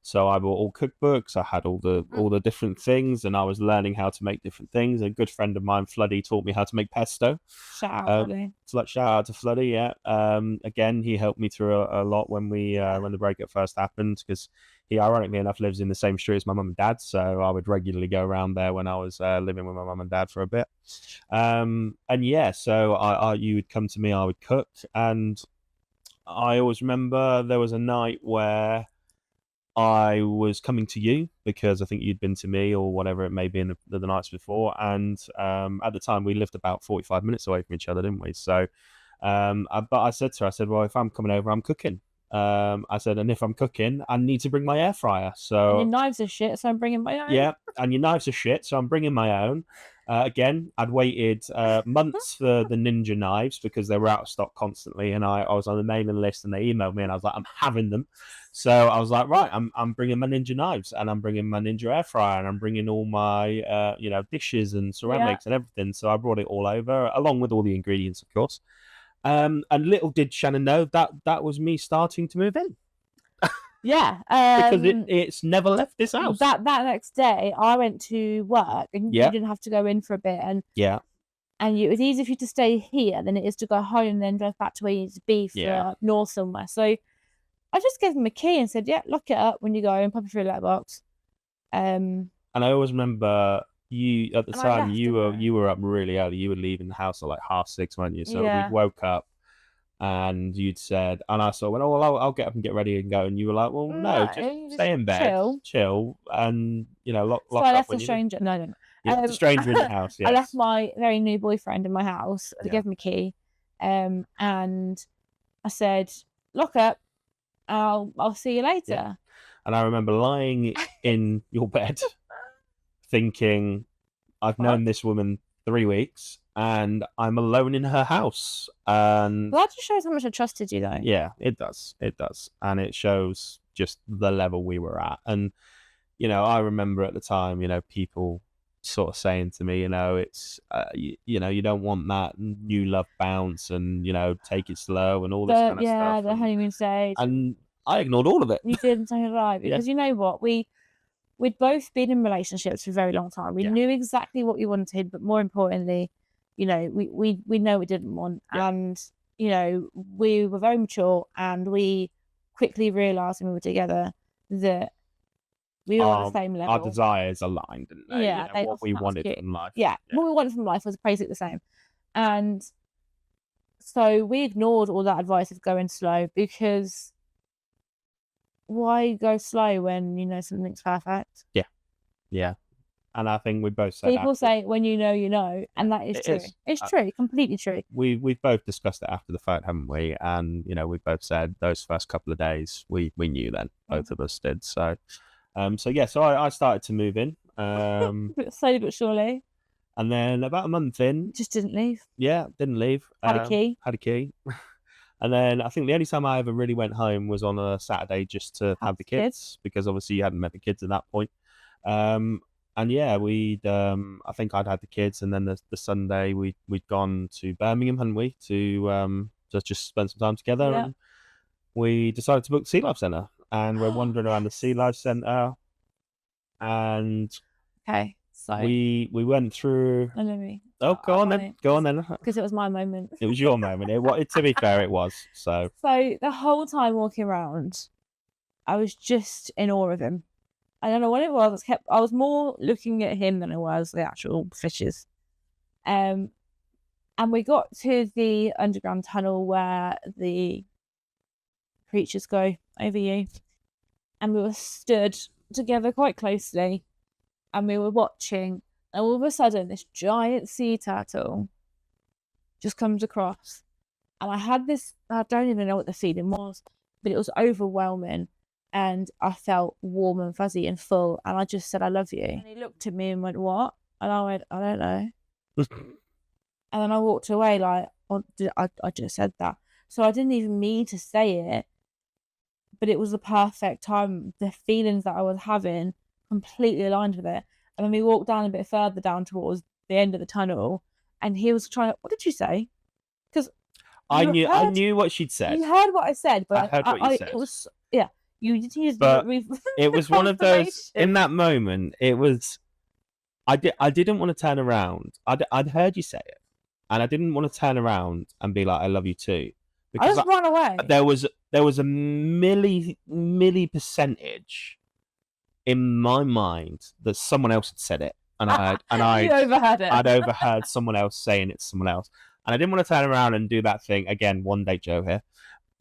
So I bought all cookbooks. I had all the different things, and I was learning how to make different things. A good friend of mine, Floody, taught me how to make pesto. Shout out, Floody. So shout out to Floody. Yeah. Again, he helped me through a lot when when the breakup first happened, because he, ironically enough, lives in the same street as my mum and dad. So I would regularly go around there when I was living with my mum and dad for a bit. And yeah, so you would come to me, I would cook, and I always remember there was a night where I was coming to you because I think you'd been to me or whatever it may be in the nights before. And at the time, we lived about 45 minutes away from each other, didn't we? So, but I said to her, I said, well, if I'm coming over, I'm cooking. I said, and if I'm cooking, I need to bring my air fryer. So, and your knives are shit, so I'm bringing my own. Yeah, and your knives are shit, so I'm bringing my own. Again, I'd waited months for the Ninja knives because they were out of stock constantly, and I was on the mailing list, and they emailed me, and I was like, I'm having them. So I was like, right, I'm bringing my Ninja knives, and I'm bringing my Ninja air fryer, and I'm bringing all my dishes and ceramics and everything. So I brought it all over, along with all the ingredients, of course. And little did Shannon know that was me starting to move in. Yeah, because it's never left this house. That next day, I went to work, and you didn't have to go in for a bit, and it was easier for you to stay here than it is to go home and then drive back to where you need to be for up north somewhere. So I just gave him a key and said, "Yeah, lock it up when you go and pop it through a letterbox." And I always remember you at the time. You were up really early. You were leaving the house at like 6:30, weren't you? So we woke up. And you'd said, and I sort of went, oh, well, I'll get up and get ready and go. And you were like, well, no, just stay in bed, chill, and lock so up. I left a stranger. No. The stranger in the house. Yes. I left my very new boyfriend in my house to give him a key, and I said, lock up. I'll see you later. Yeah. And I remember lying in your bed, thinking, I've known this woman 3 weeks. And I'm alone in her house. And that just shows how much I trusted you, though. Yeah, it does. It does. And it shows just the level we were at. And, I remember at the time, people sort of saying to me, it's, you don't want that new love bounce and, take it slow and all this kind of stuff. Yeah, the honeymoon stage. And I ignored all of it. You did, so did I. Because you know what? We'd both been in relationships for a very long time. We knew exactly what we wanted, but more importantly, we know we didn't want. And, we were very mature, and we quickly realised when we were together that we were on the same level. Our desires aligned, didn't they? Yeah. What we wanted from life. Yeah, what we wanted from life was basically the same. And so we ignored all that advice of going slow, because why go slow when something's perfect? Yeah. And I think we both said people say when you know, and that is true. It's true, completely true. We've both discussed it after the fight, haven't we? And we've both said those first couple of days we knew then, both of us did. So so I started to move in, slowly but surely. And then about a month in, just didn't leave. Yeah, didn't leave. Had a key. And then I think the only time I ever really went home was on a Saturday just to have the kids, because obviously you hadn't met the kids at that point. And yeah, I think I'd had the kids, and then the Sunday we'd gone to Birmingham, hadn't we, to just spend some time together. Yeah. And we decided to book the Sea Life Centre, and we're wandering around the Sea Life Centre, and so we went through. Oh, go on then. Because it was my moment. It was your moment. To be fair, it was. So the whole time walking around, I was just in awe of him. I don't know what it was. I was more looking at him than I was the actual fishes. And we got to the underground tunnel where the creatures go over you, and we were stood together quite closely, and we were watching, and all of a sudden this giant sea turtle just comes across, and I had this, I don't even know what the feeling was, but it was overwhelming. And I felt warm and fuzzy and full. And I just said, I love you. And he looked at me and went, what? And I went, I don't know. And then I walked away like, I just said that. So I didn't even mean to say it. but it was the perfect time. The feelings that I was having completely aligned with it. And then we walked down a bit further down towards the end of the tunnel, and he was trying to, what did you say? Because I knew what she'd said. you heard what I said, but I heard what you said. It was, yeah, you just needed But to it was one of those, in that moment, it was, I didn't want to turn around. I'd heard you say it, and I didn't want to turn around and be like, I love you too. I just ran away. There was a milli percentage in my mind that someone else had said it, and you overheard it. I'd overheard someone else saying it to someone else, and I didn't want to turn around and do that thing again. One day, Joe here.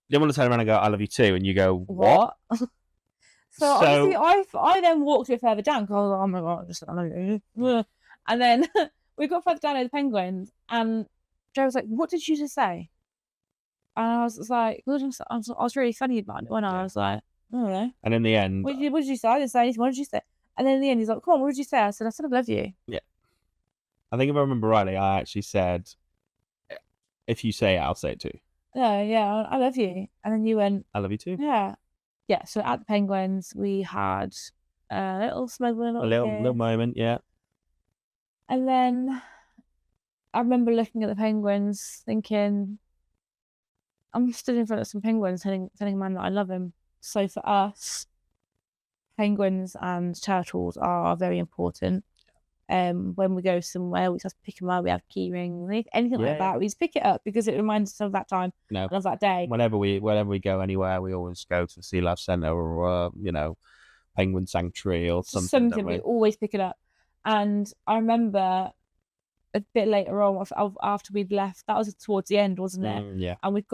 Didn't want to turn around and go, I love you too, and you go, what? So obviously, I then walked a bit further down because I was like, oh my god, just I love you. And then we got further down with the penguins, and Joe was like, what did you just say? And I was like, I was really funny about it when I was like, I don't know. And in the end, what did you say? I didn't say anything. What did you say? And then in the end, he's like, come on, what did you say? I said, I love you. Yeah. I think if I remember rightly, I actually said, if you say it, I'll say it too. Yeah, I love you. And then you went, I love you too. Yeah. Yeah, so at the penguins, we had a little smuggling. A little moment, yeah. And then I remember looking at the penguins, thinking, I'm stood in front of some penguins telling a man that I love him. So for us, penguins and turtles are very important. When we go somewhere, we just pick them up. We have key rings, anything like that. We just pick it up because it reminds us of that time and of that day. Whenever we go anywhere, we always go to Sea Life Centre or Penguin Sanctuary or something. We always pick it up. And I remember a bit later on, after we'd left, that was towards the end, wasn't it? Yeah. And we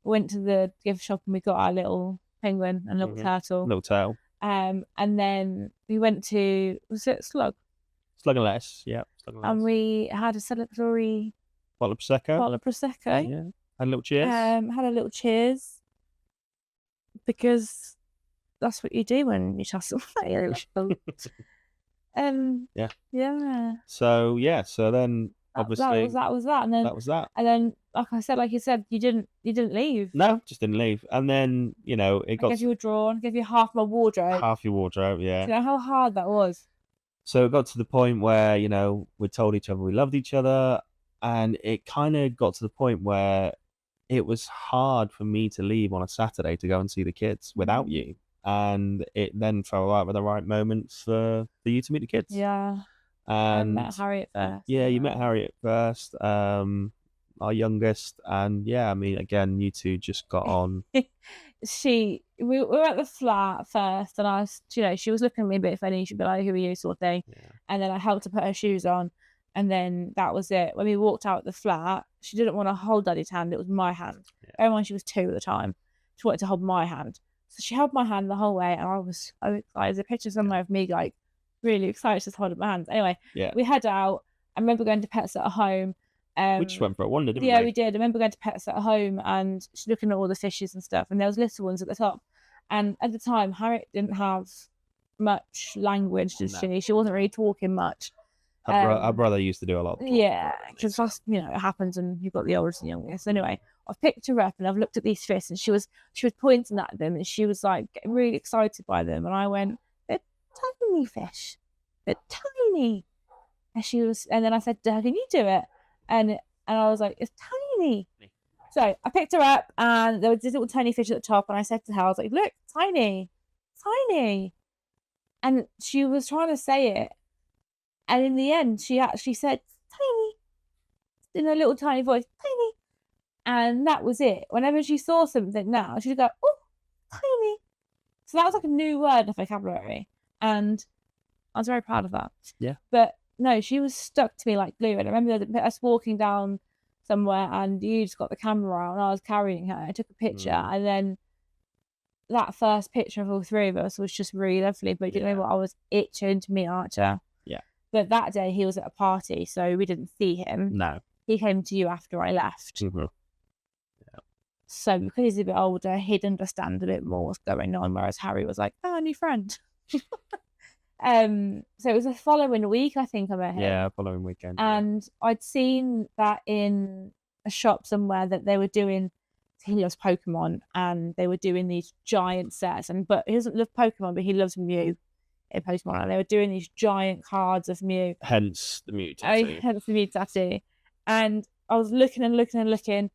went to the gift shop and we got our little penguin and little turtle. Little turtle. And then we went to, was it Slug? Slug and Lettuce, yeah. And we had a celebratory bottle of Prosecco. Yeah. Had a little cheers. Had a little cheers. Because that's what you do when you trust somebody. Yeah. So then obviously that was that. And then that was that. And then like you said, you didn't leave. No, just didn't leave. And then, I gave you a drawer, gave you half my wardrobe. Half your wardrobe, yeah. Do you know how hard that was? So it got to the point where, we told each other we loved each other, and it kind of got to the point where it was hard for me to leave on a Saturday to go and see the kids without you. And it then felt like the right moment for you to meet the kids. Yeah. And I met Harriet first. Yeah, you met Harriet first, our youngest. And yeah, I mean, again, you two just got on. We were at the flat first, and I was, she was looking at me a bit funny. She'd be like, who are you, sort of thing. Yeah. And then I helped her put her shoes on. And then that was it. When we walked out the flat, she didn't want to hold Daddy's hand. It was my hand. Yeah. Everyone, she was 2 at the time. She wanted to hold my hand. So she held my hand the whole way, and I was so excited. There's a picture somewhere of me, like, really excited, just holding my hands. Anyway, we head out. I remember going to Pets at Home. We just went for a wander, didn't we? Yeah, we did. I remember going to Pets at Home, and she's looking at all the fishes and stuff, and there was little ones at the top. And at the time, Harriet didn't have much language, did she? She wasn't really talking much. Our brother used to do a lot. Yeah, because that's, it happens, and you've got the oldest and youngest. Anyway, I've picked her up and I've looked at these fish, and she was pointing at them, and she was like really excited by them. And I went, they're tiny fish, they're tiny. And then I said, Dad, can you do it? And I was like, it's tiny. So I picked her up, and there was this little tiny fish at the top, and I said to her, I was like, look, tiny. And she was trying to say it. And in the end, she actually said, tiny, in a little tiny voice, tiny. And that was it. Whenever she saw something now, she'd go, oh, tiny. So that was like a new word in the vocabulary. And I was very proud of that. Yeah. But no, she was stuck to me like glue. And I remember us walking down somewhere, and you just got the camera out, and I was carrying her. I took a picture, and then that first picture of all 3 of us was just really lovely. But you know what? I was itching to meet Archer. Yeah. But that day he was at a party, so we didn't see him. No. He came to you after I left. Mm-hmm. Yeah. So because he's a bit older, he'd understand a bit more what's going on, whereas Harry was like, oh, new friend. So it was the following week, I think, I met him. Yeah, following weekend. And I'd seen that in a shop somewhere that they were doing he loves Pokemon, and they were doing these giant sets. But he doesn't love Pokemon, but he loves Mew in Pokemon, and they were doing these giant cards of Mew. Hence the Mew tattoo. Hence the Mew tattoo. And I was looking and looking and looking,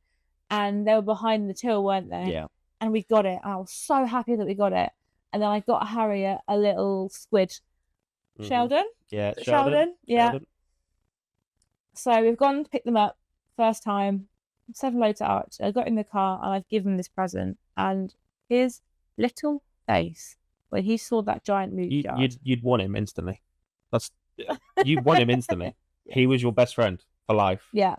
and they were behind the till, weren't they? Yeah. And we got it. And I was so happy that we got it. And then I got Harry a little squid. Mhm. Sheldon? Yeah, Sheldon? Yeah. Sheldon. So we've gone to pick them up first time. 7 loads out. I got in the car and I've given him this present. And his little face when he saw that giant Mew card. You'd want him instantly. You'd want him instantly. He was your best friend for life. Yeah.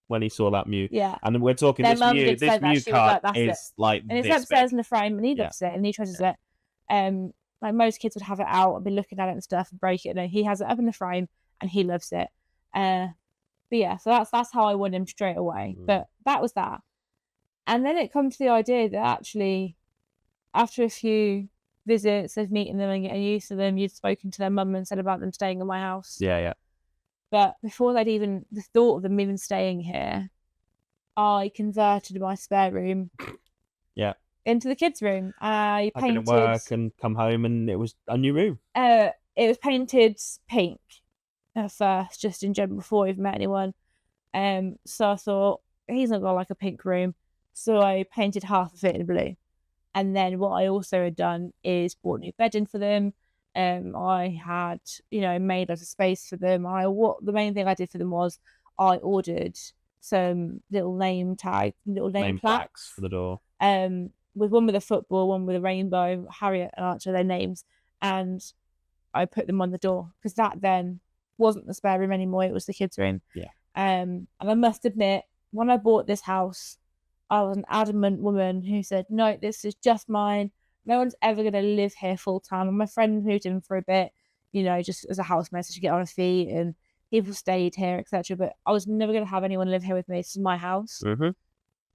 When he saw that Mew. Yeah. And we're talking Their this mum Mew did say that. Mew She was card like, is like and it's this upstairs big. in the frame, and he loves it, and he treasures it. Like most kids would have it out and be looking at it and stuff and break it. No, he has it up in the frame and he loves it. But yeah, so that's how I won him straight away. But that was that. And then it comes to the idea that actually, after a few visits of meeting them and getting used to them, you'd spoken to their mum and said about them staying in my house. Yeah. But before they'd even the thought of them even staying here, I converted my spare room. Yeah. Into the kids' room. I painted. I'd been at work and come home, and it was a new room. It was painted pink at first, just in general, before we've met anyone. So I thought he's not got like a pink room, so I painted half of it in blue. And then what I also had done is bought new bedding for them. I had, made a space for them. The main thing I did for them was I ordered some little name plaques for the door. With one with a football, one with a rainbow, Harriet and Archer, their names, and I put them on the door because that then wasn't the spare room anymore. It was the kids' room. Yeah. And I must admit, when I bought this house, I was an adamant woman who said, no, this is just mine. No one's ever going to live here full time. And my friend moved in for a bit, just as a housemate, so she get on her feet, and people stayed here, etc. But I was never going to have anyone live here with me. This is my house. Mm-hmm.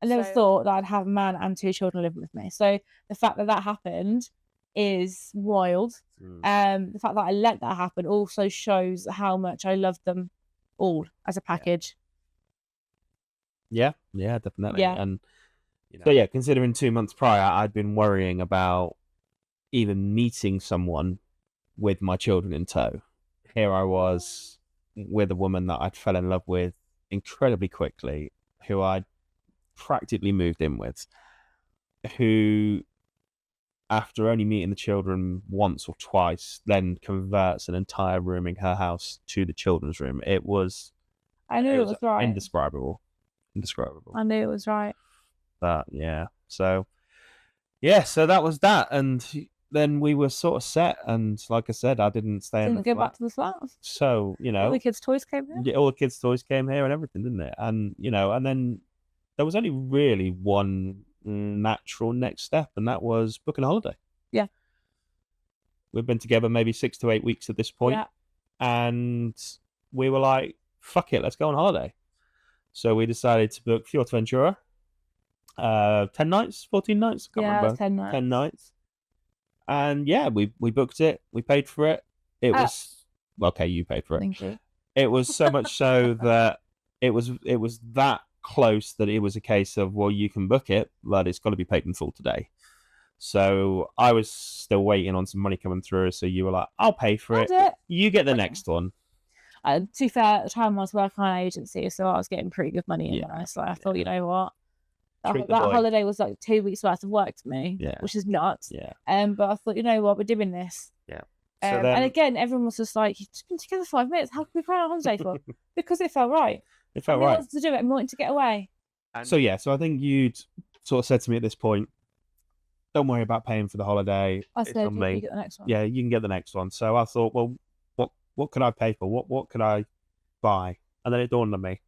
I never thought that I'd have a man and 2 children living with me. So the fact that happened is wild. The fact that I let that happen also shows how much I love them all as a package. Yeah, definitely. Yeah. And so yeah, considering 2 months prior, I'd been worrying about even meeting someone with my children in tow. Here I was with a woman that I'd fell in love with incredibly quickly, who I'd practically moved in with, who, after only meeting the children once or twice, then converts an entire room in her house to the children's room. I knew it was right. Indescribable. I knew it was right. But yeah, so that was that, and then we were sort of set. And like I said, I didn't stay in the go flat. back to the flat. So all the kids' toys came here. Yeah, all the kids' toys came here and everything, didn't it? And and then there was only really one natural next step, and that was booking a holiday. Yeah. We've been together maybe 6 to 8 weeks at this point, and we were like, fuck it, let's go on holiday. So we decided to book Fuerteventura. 10 nights, 14 nights? I can't remember. 10 nights. 10 nights. And yeah, we booked it. We paid for it. It was okay. You paid for it. Thank you. It was so much so that it was that close that it was a case of, well, you can book it, but it's got to be paid in full today. So I was still waiting on some money coming through. So you were like, I'll pay for it. You get the next one. To be fair, at the time I was working on an agency, so I was getting pretty good money in there. So I thought, you know what? That holiday was like 2 weeks worth of work to me, which is nuts. Yeah. But I thought, you know what, we're doing this. Yeah. And again, everyone was just like, you've been together 5 minutes. How can we go on holiday for? Because it felt right. It felt right. Wanted to do it and wanted to get away. So I think you'd sort of said to me at this point, don't worry about paying for the holiday. I said, you get the next one. Yeah, you can get the next one. So I thought, well, what could I pay for? What could I buy? And then it dawned on me,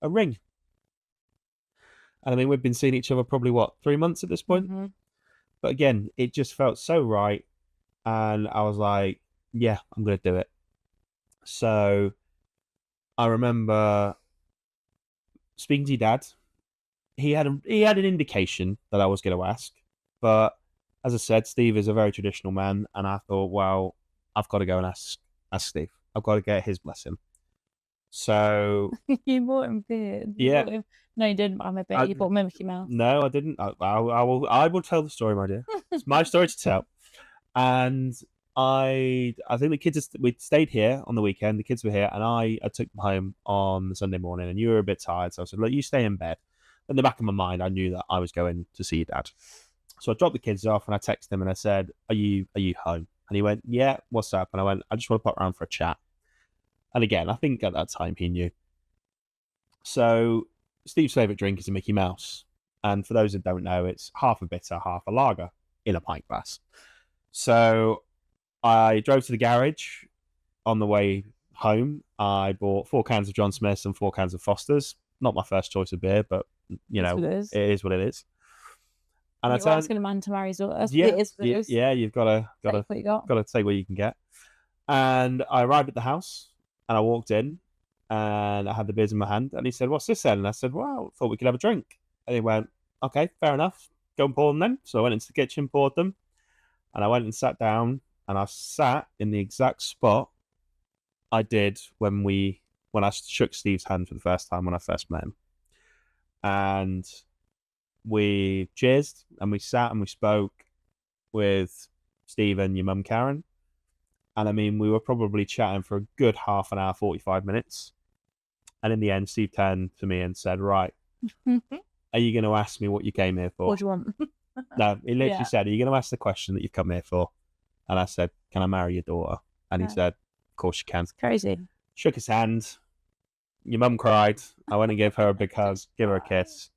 a ring. And I mean, we've been seeing each other probably 3 months at this point. Mm-hmm. But again, it just felt so right. And I was like, yeah, I'm going to do it. So I remember speaking to your dad. He had an indication that I was going to ask. But as I said, Steve is a very traditional man. And I thought, well, I've got to go and ask Steve. I've got to get his blessing. So You bought him beer. yeah, No, you didn't buy him a beer. You bought him a Mickey Mouse. no, I didn't. I will tell the story, my dear. It's my story to tell. And I think the kids we stayed here on the weekend. The kids were here, and I took them home on the Sunday morning. And you were a bit tired, so I said, "Look, you stay in bed." In the back of my mind, I knew that I was going to see your dad. So I dropped the kids off, and I texted him, and I said, "Are you home?" And he went, "Yeah, what's up?" And I went, "I just want to pop around for a chat." And again, I think at that time he knew. So Steve's favourite drink is a Mickey Mouse. And for those that don't know, it's half a bitter, half a lager in a pint glass. So I drove to the garage. On the way home, I bought 4 cans of John Smith's and 4 cans of Foster's. Not my first choice of beer, but you know, it is what it is. And you're asking a man to marry his daughter. Yeah, you've got to take what you can get. And I arrived at the house, and I walked in, and I had the beers in my hand, and he said, "What's this then?" And I said, "Well, I thought we could have a drink." And he went, "Okay, fair enough. Go and pour them then." So I went into the kitchen, poured them, and I went and sat down, and I sat in the exact spot I did when I shook Steve's hand for the first time when I first met him. And we cheersed, and we sat and we spoke with Steve and your mum, Karen. And I mean, we were probably chatting for a good half an hour, 45 minutes. And in the end, Steve turned to me and said, "Right, are you going to ask me what you came here for?" What do you want? No, he literally said, "Are you going to ask the question that you've come here for?" And I said, "Can I marry your daughter?" And he said, "Of course you can." It's crazy. Shook his hand. Your mum cried. I went and gave her a big hug, give her a kiss.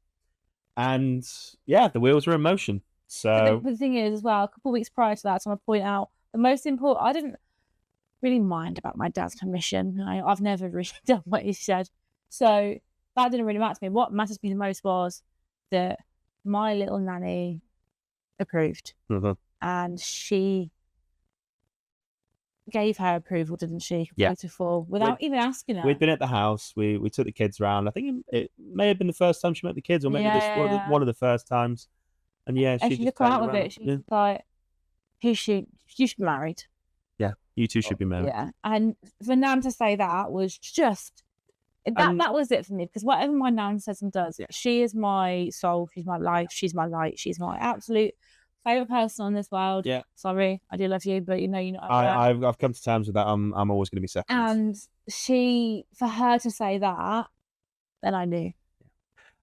And yeah, the wheels were in motion. So but the thing is, as well, a couple of weeks prior to that, so I point out the most important. I didn't really mind about my dad's permission. I've never really done what he said, so that didn't really matter to me. What matters to me the most was that my little nanny approved, and she gave her approval, didn't she? Yeah. Beautiful, without even asking her. We'd been at the house. We took the kids around. I think it may have been the first time she met the kids, or maybe one of the first times. And yeah, she just come out with it. She was like, "You should be married." Yeah, you two should be married. Yeah, and for Nan to say that was just that was it for me, because whatever my Nan says and does, she is my soul. She's my life. She's my light. She's my absolute favorite person on this world. Yeah, sorry, I do love you, but you know. I've come to terms with that. I'm always going to be second. And for her to say that, then I knew.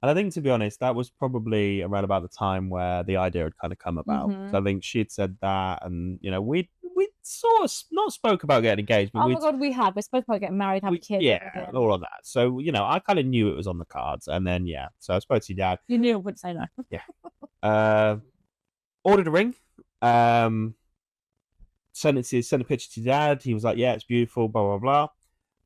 And I think, to be honest, that was probably around about the time where the idea had kind of come about. So I think she'd said that, and we'd sort of not spoke about getting engaged. But oh my God, we spoke about getting married, having kids. Yeah, and all of that. So I kind of knew it was on the cards, and then so I spoke to your dad. You knew I wouldn't say no. Yeah. Ordered a ring. Sent a picture to your dad. He was like, "Yeah, it's beautiful." Blah blah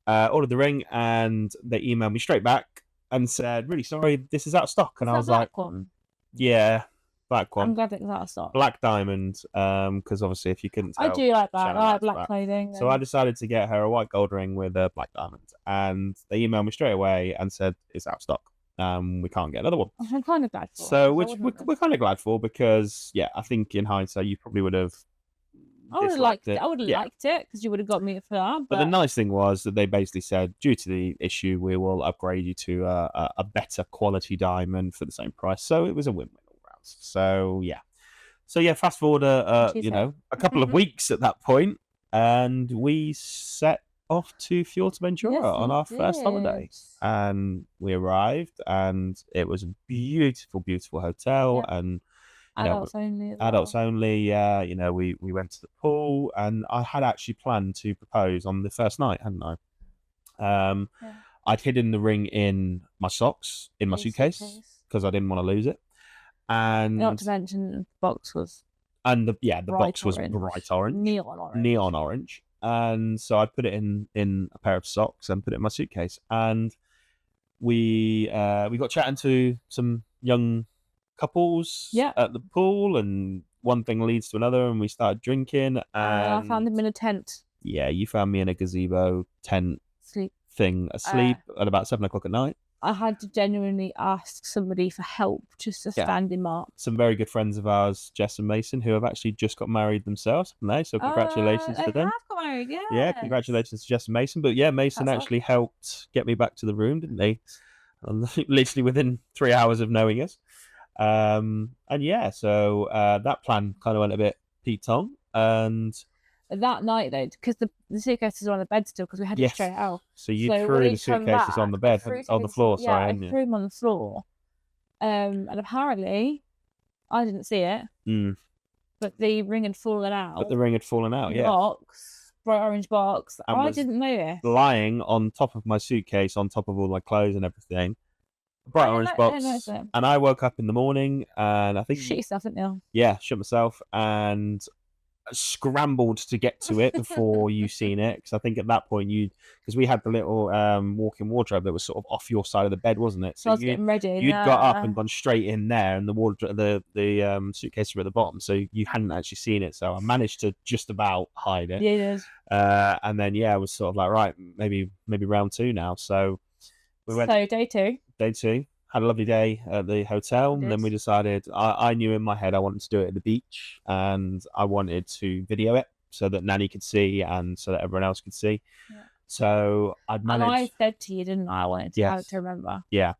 blah. Ordered the ring, and they emailed me straight back and said, "Really sorry, this is out of stock." And I was like, one? "Yeah, black one." I'm glad it was out of stock. Black diamond, because obviously, if you couldn't tell, I do like that. I like black clothing. So I decided to get her a white gold ring with a black diamond, and they emailed me straight away and said it's out of stock. We can't get another one. I'm kind of glad for. So, which we're kind of glad for, because I think in hindsight, you probably would have. I would have liked it. I would have liked it, because you would have got me for that. But the nice thing was that they basically said, due to the issue, we will upgrade you to a better quality diamond for the same price. So it was a win-win all round. So fast forward a couple of weeks at that point, and we set off to Fuerteventura on our first holiday, and we arrived, and it was a beautiful, beautiful hotel, and. Adults only. Adults only. We went to the pool, and I had actually planned to propose on the first night, hadn't I? I'd hidden the ring in my socks, in my suitcase, because I didn't want to lose it. And not to mention, the box was. And the box was bright orange, neon orange, and so I put it in a pair of socks and put it in my suitcase, and we got chatting to some young couples at the pool, and one thing leads to another, and we started drinking, and I found them in a tent. Yeah, you found me in a gazebo tent thing asleep at about 7 o'clock at night. I had to genuinely ask somebody for help just to stand him up. Some very good friends of ours, Jess and Mason, who have actually just got married themselves, haven't they? So congratulations to them. They have got married, Yeah, congratulations to Jess and Mason. But yeah, Mason actually helped get me back to the room, didn't he? Literally within 3 hours of knowing us. And yeah, so that plan kind of went a bit Pete-tong. And that night, though, because the suitcases were on the bed still, because we had it straight out. So you threw the suitcases on the bed, on the floor, sorry. I threw them on the floor. And apparently, I didn't see it, but the ring had fallen out. Box, bright orange box. And I didn't know it. Lying on top of my suitcase, on top of all my clothes and everything. Bright orange box. And I woke up in the morning and I think... Shit yourself, didn't you? Yeah, shit myself. And scrambled to get to it before you seen it, because I think at that point because we had the little walk-in wardrobe that was sort of off your side of the bed, wasn't it? So I was getting ready. You'd got up and gone straight in there, and the wardrobe, the suitcases were at the bottom, so you hadn't actually seen it. So I managed to just about hide it. Yeah. And then I was sort of like, right, maybe round 2 now. So we went. So day two. Had a lovely day at the hotel, and then we decided, I knew in my head I wanted to do it at the beach, and I wanted to video it so that Nanny could see and so that everyone else could see. Yeah. So I'd managed... And I said to you, didn't I? I wanted to remember. Yeah.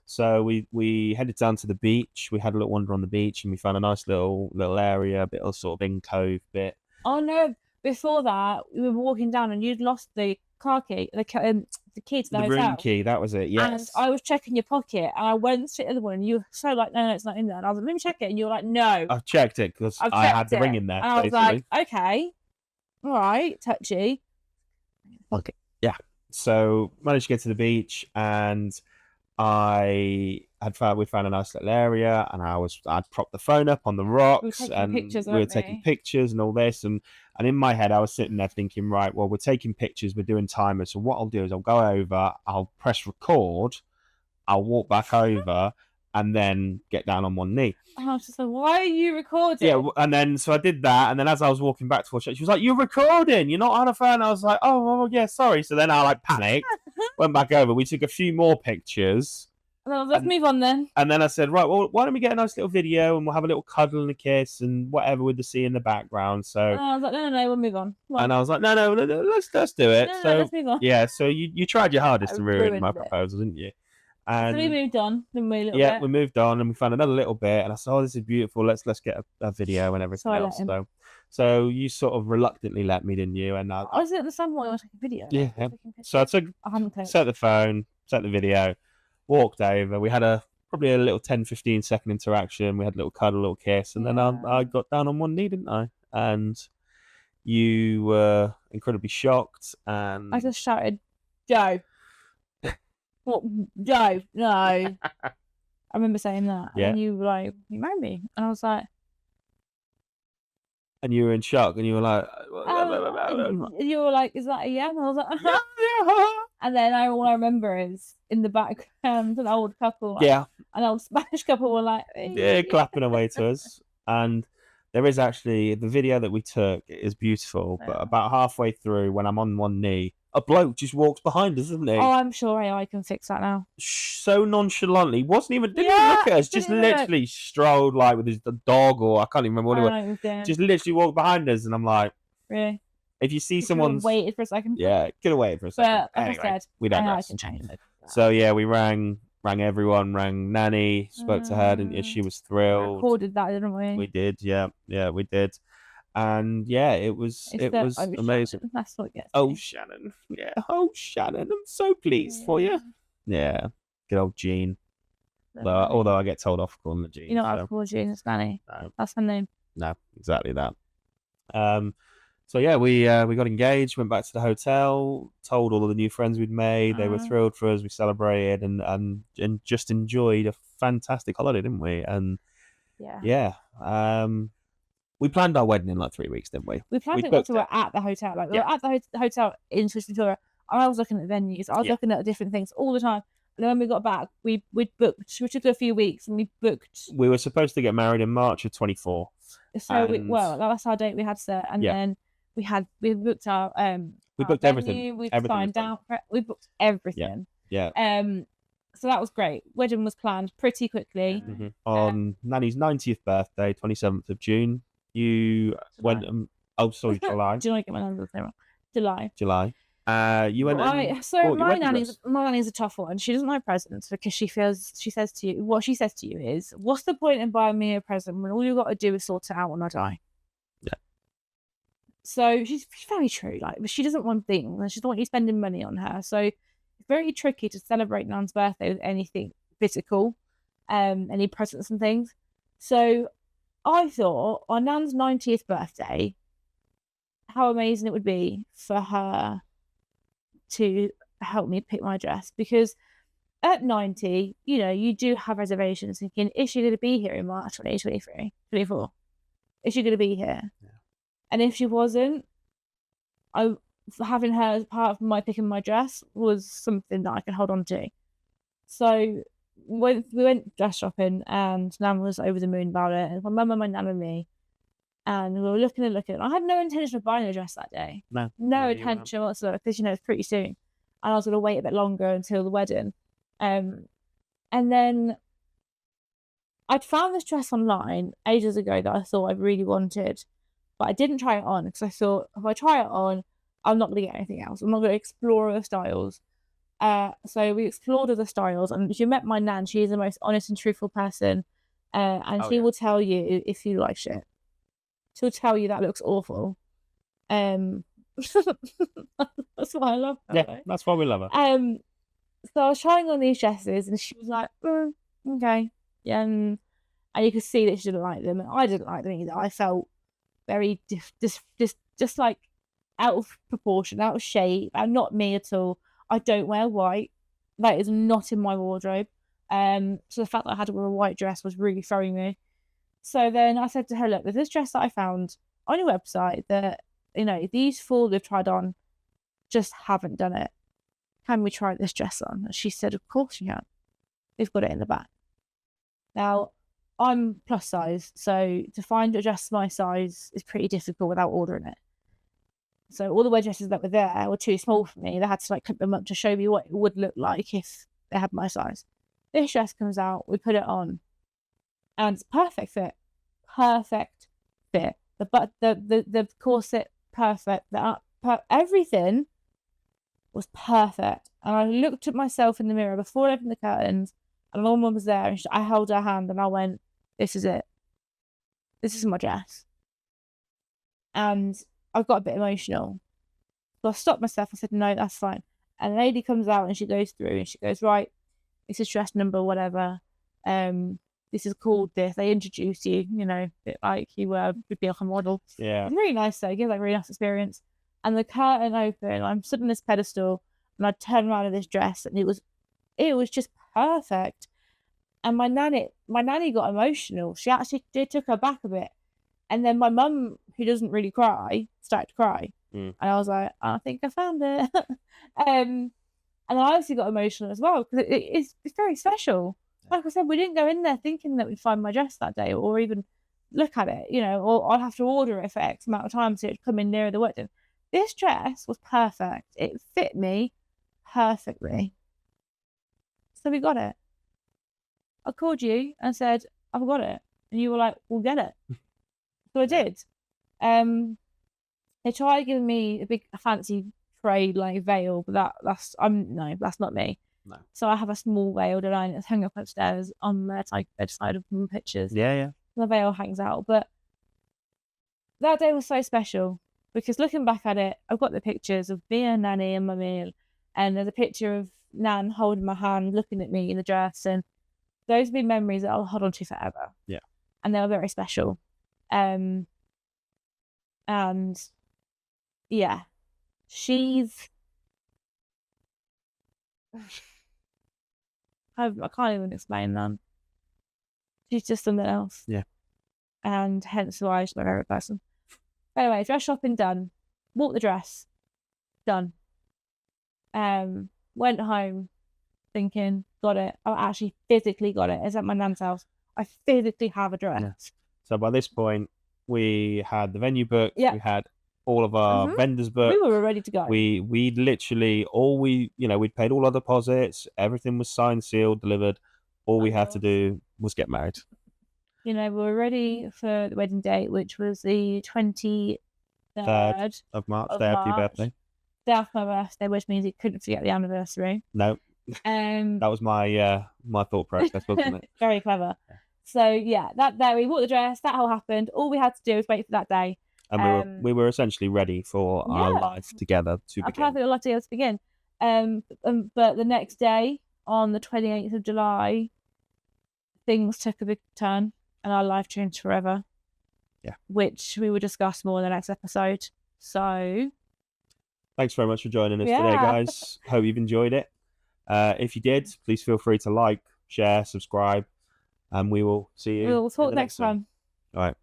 So we headed down to the beach. We had a little wander on the beach, and we found a nice little area, a bit of sort of in cove bit. Oh no! Before that, we were walking down, and you'd lost the car key, the key to the hotel. Room key, that was it, yes. And I was checking your pocket, and I went to the other one, and you were so like, no, it's not in there. And I was like, let me check it. And you were like, no. I've checked it, because I had the ring in there. And I was like, okay, all right, touchy. Okay. Yeah. So managed to get to the beach, and we found a nice little area, and I'd propped the phone up on the rocks, and we were taking pictures and all this, and in my head I was sitting there thinking, right, well, we're taking pictures, we're doing timers, so what I'll do is I'll go over, I'll press record, I'll walk back over, and then get down on one knee. I was just like, why are you recording? Yeah, and then so I did that, and then as I was walking back towards it, she was like, you're recording, you're not on a phone. I was like, oh yeah, sorry. So then I panicked, went back over, we took a few more pictures. Let's move on then. And then I said, right, well, why don't we get a nice little video, and we'll have a little cuddle and a kiss and whatever with the sea in the background. So I was like, no, we'll move on. And I was like, no, let's do it. No, let's move on. Yeah, so you tried your hardest to ruin my proposal, didn't you? And so we moved on. Then we we moved on, and we found another little bit, and I said, oh, this is beautiful. Let's get a video and everything else. So you sort of reluctantly let me, didn't you? And I was at the sun while I was taking a video. Yeah. So I set the phone, set the video, walked over. We had probably a little 10-15 second interaction. We had a little cuddle, a little kiss, and then I got down on one knee, didn't I? And you were incredibly shocked, and I just shouted, Joe. What, Joe? No. I remember saying that. Yeah. And you were like, you married me? And I was like... And you were in shock, and you were like... you were like, is that a yeah? And I was like, yeah. And then all I remember is, in the background, an old couple. An old Spanish couple were like... Yeah, clapping away to us. And there is actually... The video that we took is beautiful, but about halfway through, when I'm on one knee, a bloke just walks behind us, isn't he? Oh, I'm sure AI can fix that now. So nonchalantly, didn't even look at us, just literally strolled like with his dog, or I can't even remember what it was. Just literally walked behind us, and I'm like, really? If you see someone waited for a second, could have waited for a second. But like I said, we don't know. So yeah, we rang everyone, rang Nanny, spoke to her, didn't you? She was thrilled. Recorded that, didn't we? We did, yeah, we did. And yeah, it was amazing. That's what gets me. Shannon. Yeah. Oh, Shannon. I'm so pleased for you. Yeah. Good old Jean. Although I get told off calling her Jean. You know what I call Jean? It's Nanny. No. That's her name. No, exactly that. So yeah, we got engaged, went back to the hotel, told all of the new friends we'd made. They were thrilled for us. We celebrated and just enjoyed a fantastic holiday, didn't we? And yeah. We planned our wedding in like 3 weeks, didn't we? We planned it while we were at the hotel. Like we were at the hotel in Swiss Victoria. I was looking at venues. I was looking at different things all the time. And then when we got back, we booked. We took a few weeks, and we booked. We were supposed to get married in March of 24. So that's our date we had set, and then we booked our we booked venue, everything. We signed out. We booked everything. Yeah. So that was great. Wedding was planned pretty quickly. On Nanny's 90th birthday, 27th of June, you went and July. Do you get my numbers wrong? July. You went and bought your wedding dress. My nanny's a tough one. She doesn't like presents because she says to you is, what's the point in buying me a present when all you've got to do is sort it out when I die? Yeah. So she's very true. Like, she doesn't want things, and she doesn't want you spending money on her. So it's very tricky to celebrate Nan's birthday with anything physical, any presents and things. So I thought on Nan's 90th birthday, how amazing it would be for her to help me pick my dress, because at 90, you do have reservations thinking, is she going to be here in March 2023, 24? Is she going to be here? Yeah. And if she wasn't, having her as part of my picking my dress was something that I could hold on to. So we went dress shopping, and Nan was over the moon about it, and my mum and my nan and me. And we were looking. I had no intention of buying a dress that day. No intention whatsoever, because it's pretty soon, and I was going to wait a bit longer until the wedding. And then I'd found this dress online ages ago that I thought I really wanted, but I didn't try it on because I thought, if I try it on, I'm not going to get anything else. I'm not going to explore other styles. So we explored other styles, and if you met my nan, she is the most honest and truthful person, and she will tell you if you like shit. She'll tell you that looks awful. That's why I love her. Yeah, that's why we love her. So I was trying on these dresses, and she was like, okay. Yeah, and you could see that she didn't like them, and I didn't like them either. I felt very just like out of proportion, out of shape, and not me at all. I don't wear white. That is not in my wardrobe. So the fact that I had to wear a white dress was really throwing me. So then I said to her, look, there's this dress that I found on your website that, these 4 we've tried on just haven't done it. Can we try this dress on? And she said, of course you can. They've got it in the back. Now, I'm plus size, so to find a dress my size is pretty difficult without ordering it. So all the wedding dresses that were there were too small for me. They had to clip them up to show me what it would look like if they had my size. This dress comes out, we put it on, and it's perfect fit. The corset, perfect. Everything was perfect. And I looked at myself in the mirror before I opened the curtains, and my mum was there, and I held her hand, and I went, this is it. This is my dress. And I got a bit emotional. So I stopped myself. I said, no, that's fine. And the lady comes out, and she goes through, and she goes, right, this is dress number whatever. This is called this. They introduce you, a bit like you would be like a model. Yeah. It's really nice though. It gives a really nice experience. And the curtain opened, I'm stood on this pedestal, and I turned around in this dress, and it was just perfect. And my nanny got emotional. She actually took her back a bit. And then my mum, who doesn't really cry, started to cry. And I was like, I think I found it. And I obviously got emotional as well, because it's very special. Like I said, we didn't go in there thinking that we'd find my dress that day, or even look at it, or I'd have to order it for X amount of time so it'd come in nearer the wedding. This dress was perfect. It fit me perfectly. So we got it. I called you and said, I've got it. And you were like, we'll get it. So I did. They tried giving me a fancy trade veil, but that's not me. No. So I have a small veil that I hang up upstairs on the bedside of my pictures. Yeah. The veil hangs out. But that day was so special, because looking back at it, I've got the pictures of me and Nanny and Mummy, and there's a picture of Nan holding my hand, looking at me in the dress, and those have been memories that I'll hold on to forever. Yeah. And they were very special. And yeah, she's... I can't even explain that. She's just something else. Yeah. And hence why she's my favourite person. Anyway, dress shopping done. Bought the dress. Done. Went home thinking, got it. I actually physically got it. It's at my nan's house. I physically have a dress. Yeah. So by this point, we had the venue booked. Yeah. We had all of our vendors booked. We were ready to go. We literally we'd paid all our deposits. Everything was signed, sealed, delivered. All we had to do was get married. We were ready for the wedding date, which was the 23rd of March, day after your birthday. Day after my birthday, which means you couldn't forget the anniversary. No. That was my thought process, wasn't it? Very clever. Yeah. So yeah, that day we bought the dress. That all happened. All we had to do was wait for that day. And we were essentially ready for our life together to begin. Our perfect life together to begin. But the next day, on the 28th of July, things took a big turn and our life changed forever. Yeah. Which we will discuss more in the next episode. So thanks very much for joining us today, guys. Hope you've enjoyed it. If you did, please feel free to like, share, subscribe, and we will see you. We'll talk next time. All right.